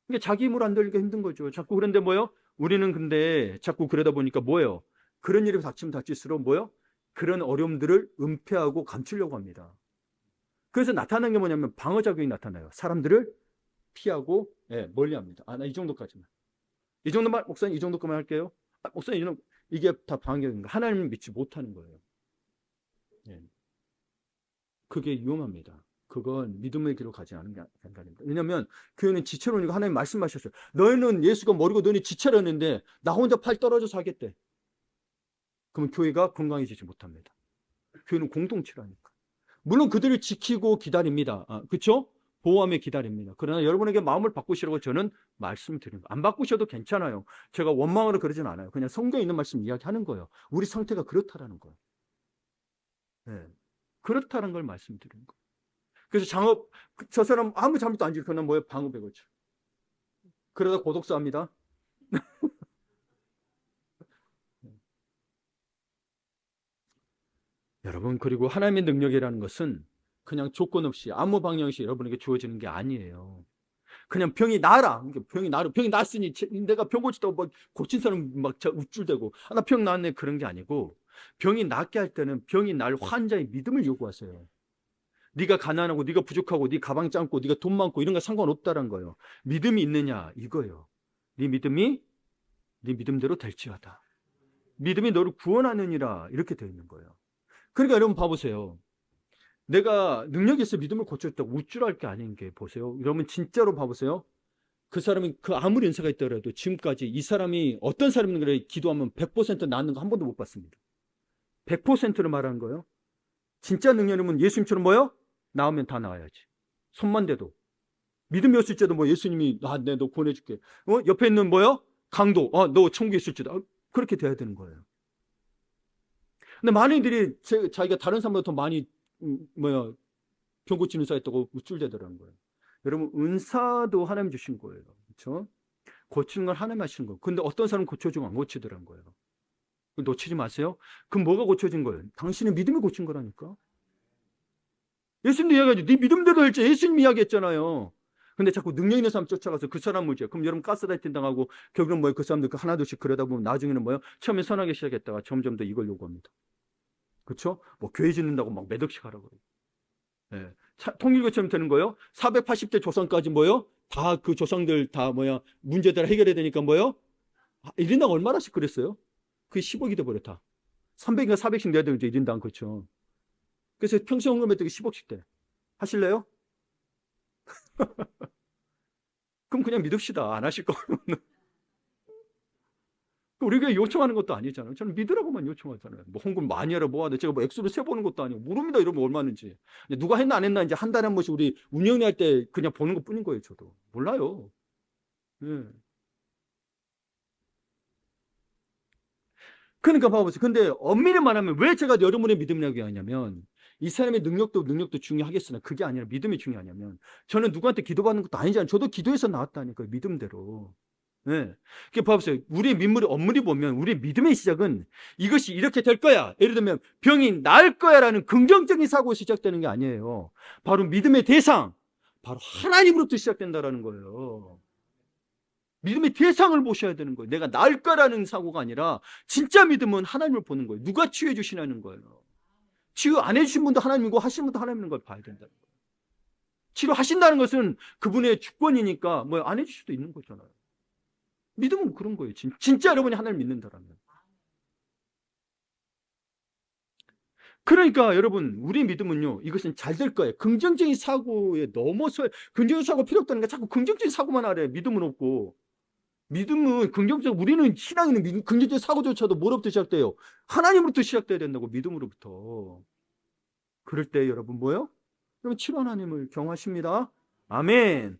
그러니까 자기 힘으로 안 들기가 힘든 거죠. 자꾸 그런데 뭐요? 우리는 근데 자꾸 그러다 보니까 뭐예요? 그런 일이 닥치면 닥칠수록 뭐요? 그런 어려움들을 은폐하고 감추려고 합니다. 그래서 나타나는 게 뭐냐면 방어작용이 나타나요. 사람들을 피하고 멀리 합니다. 나 이 정도까지만. 이 정도만, 목사님 이 정도까지만 할게요. 목사님 이게 다 방어작용입니다. 하나님을 믿지 못하는 거예요. 예. 그게 위험합니다. 그건 믿음의 길로 가지 않은 게 아닙니다. 왜냐하면 교회는 지체론이고 하나님 말씀하셨어요. 너희는 예수가 머리고 너희는 지체라는데 나 혼자 팔 떨어져서 하겠대. 그러면 교회가 건강해지지 못합니다. 교회는 공동체라니까. 물론 그들을 지키고 기다립니다. 그렇죠? 보호하며 기다립니다. 그러나 여러분에게 마음을 바꾸시라고 저는 말씀드립니다. 안 바꾸셔도 괜찮아요. 제가 원망으로 그러진 않아요. 그냥 성경에 있는 말씀 이야기하는 거예요. 우리 상태가 그렇다라는 거예요. 네. 그렇다는 걸 말씀드리는 거예요. 그래서 저 사람 아무 잘못도 안 지고 그냥 뭐예요? 방어백을 쳐. 그러다 고독사합니다. 여러분, 그리고 하나님의 능력이라는 것은 그냥 조건 없이 아무 방향 없이 여러분에게 주어지는 게 아니에요. 그냥 병이 나아라. 병이 났으니 내가 병 고치다고 막 고친 사람 막 우쭐대고 나 병 나았네 그런 게 아니고, 병이 낫게 할 때는 병이 날 환자의 믿음을 요구하세요. 네가 가난하고 네가 부족하고 네 가방 짧고 네가 돈 많고 이런 거 상관없다는 거예요. 믿음이 있느냐 이거예요. 네 믿음이 네 믿음대로 될지어다. 믿음이 너를 구원하느니라 이렇게 되어 있는 거예요. 그러니까 여러분 봐보세요. 내가 능력이 있어 믿음을 고쳤다고 우쭐할 게 아닌 게, 보세요. 여러분 진짜로 봐보세요. 그 사람이 그 아무리 은사가 있더라도 지금까지 이 사람이 어떤 사람인 그래 기도하면 100% 낫는 거 한 번도 못 봤습니다. 100%를 말하는 거예요. 진짜 능력이면 예수님처럼 뭐요? 나오면 다 나와야지. 손만 대도. 믿음이 없을 때도 뭐 예수님이 네, 너 구원해줄게. 옆에 있는 뭐요? 강도. 너 천국에 있을지도. 그렇게 돼야 되는 거예요. 근데 많은 이들이 자기가 다른 사람보다 더 많이 병 고치는 은사 있다고 우쭐대더라는 거예요. 여러분, 은사도 하나님 주신 거예요. 그렇죠? 고치는 건 하나님 하시는 거예요. 근데 어떤 사람은 고쳐주면 안 고치더라는 거예요. 놓치지 마세요. 그럼 뭐가 고쳐진 거예요? 당신의 믿음이 고친 거라니까. 예수님도 이야기하죠. 네 믿음대로 할지 예수님 이야기했잖아요. 근데 자꾸 능력 있는 사람 쫓아가서 그 사람 무지해. 그럼 여러분 가스라이팅 당하고 결국은 뭐예요? 그 사람들 하나둘씩 그러다 보면 나중에는 뭐예요? 처음에 선하게 시작했다가 점점 더 이걸 요구합니다. 그렇죠? 뭐 교회 짓는다고 막 몇 억씩 하라고 그래요. 네. 통일교처럼 되는 거예요. 480대 조상까지 뭐예요? 다 그 조상들 다 문제들 해결해야 되니까 뭐예요? 1인당 얼마나씩 그랬어요? 그게 10억이 돼버렸다. 300인가 400씩 내야 되죠, 1인당. 그렇죠. 그래서 평생 헌금했더니 10억씩 돼. 하실래요? 그럼 그냥 믿읍시다. 안 하실 거면. 우리가 요청하는 것도 아니잖아요. 저는 믿으라고만 요청하잖아요. 뭐 헌금 많이 하라 뭐 하는데 제가 뭐 액수를 세보는 것도 아니고 모릅니다. 이러면 얼마는지. 누가 했나 안 했나 이제 한 달에 한 번씩 우리 운영회 할 때 그냥 보는 것 뿐인 거예요. 저도 몰라요. 예. 그러니까 봐보세요. 근데 엄밀히 말하면 왜 제가 여러분의 믿음이라고 하냐면, 이 사람의 능력도 중요하겠으나 그게 아니라 믿음이 중요하냐면, 저는 누구한테 기도받는 것도 아니잖아요. 저도 기도해서 나왔다니까요. 믿음대로. 네. 그게 봐보세요. 우리의 민물이 엄밀히 보면 우리의 믿음의 시작은 이것이 이렇게 될 거야. 예를 들면 병이 나을 거야라는 긍정적인 사고에서 시작되는 게 아니에요. 바로 믿음의 대상, 바로 하나님으로부터 시작된다라는 거예요. 믿음의 대상을 보셔야 되는 거예요. 내가 나을 거라는 사고가 아니라 진짜 믿음은 하나님을 보는 거예요. 누가 치유해 주시냐는 거예요. 치유 안 해주신 분도 하나님이고 하신 분도 하나님인 걸 봐야 된다는 거예요. 치료하신다는 것은 그분의 주권이니까 뭐 안 해줄 수도 있는 거잖아요. 믿음은 그런 거예요. 진짜 여러분이 하나님을 믿는다라면. 그러니까 여러분, 우리 믿음은요, 이것은 잘 될 거예요. 긍정적인 사고에 넘어서, 긍정적인 사고 필요 없다는 게 자꾸 긍정적인 사고만 하래. 믿음은 없고. 믿음은 긍정적, 우리는 신앙에는 긍정적 사고조차도 뭐로부터 시작돼요? 하나님으로부터 시작돼야 된다고, 믿음으로부터. 그럴 때 여러분 뭐요? 여러분 치료 하나님을 경하십니다. 아멘.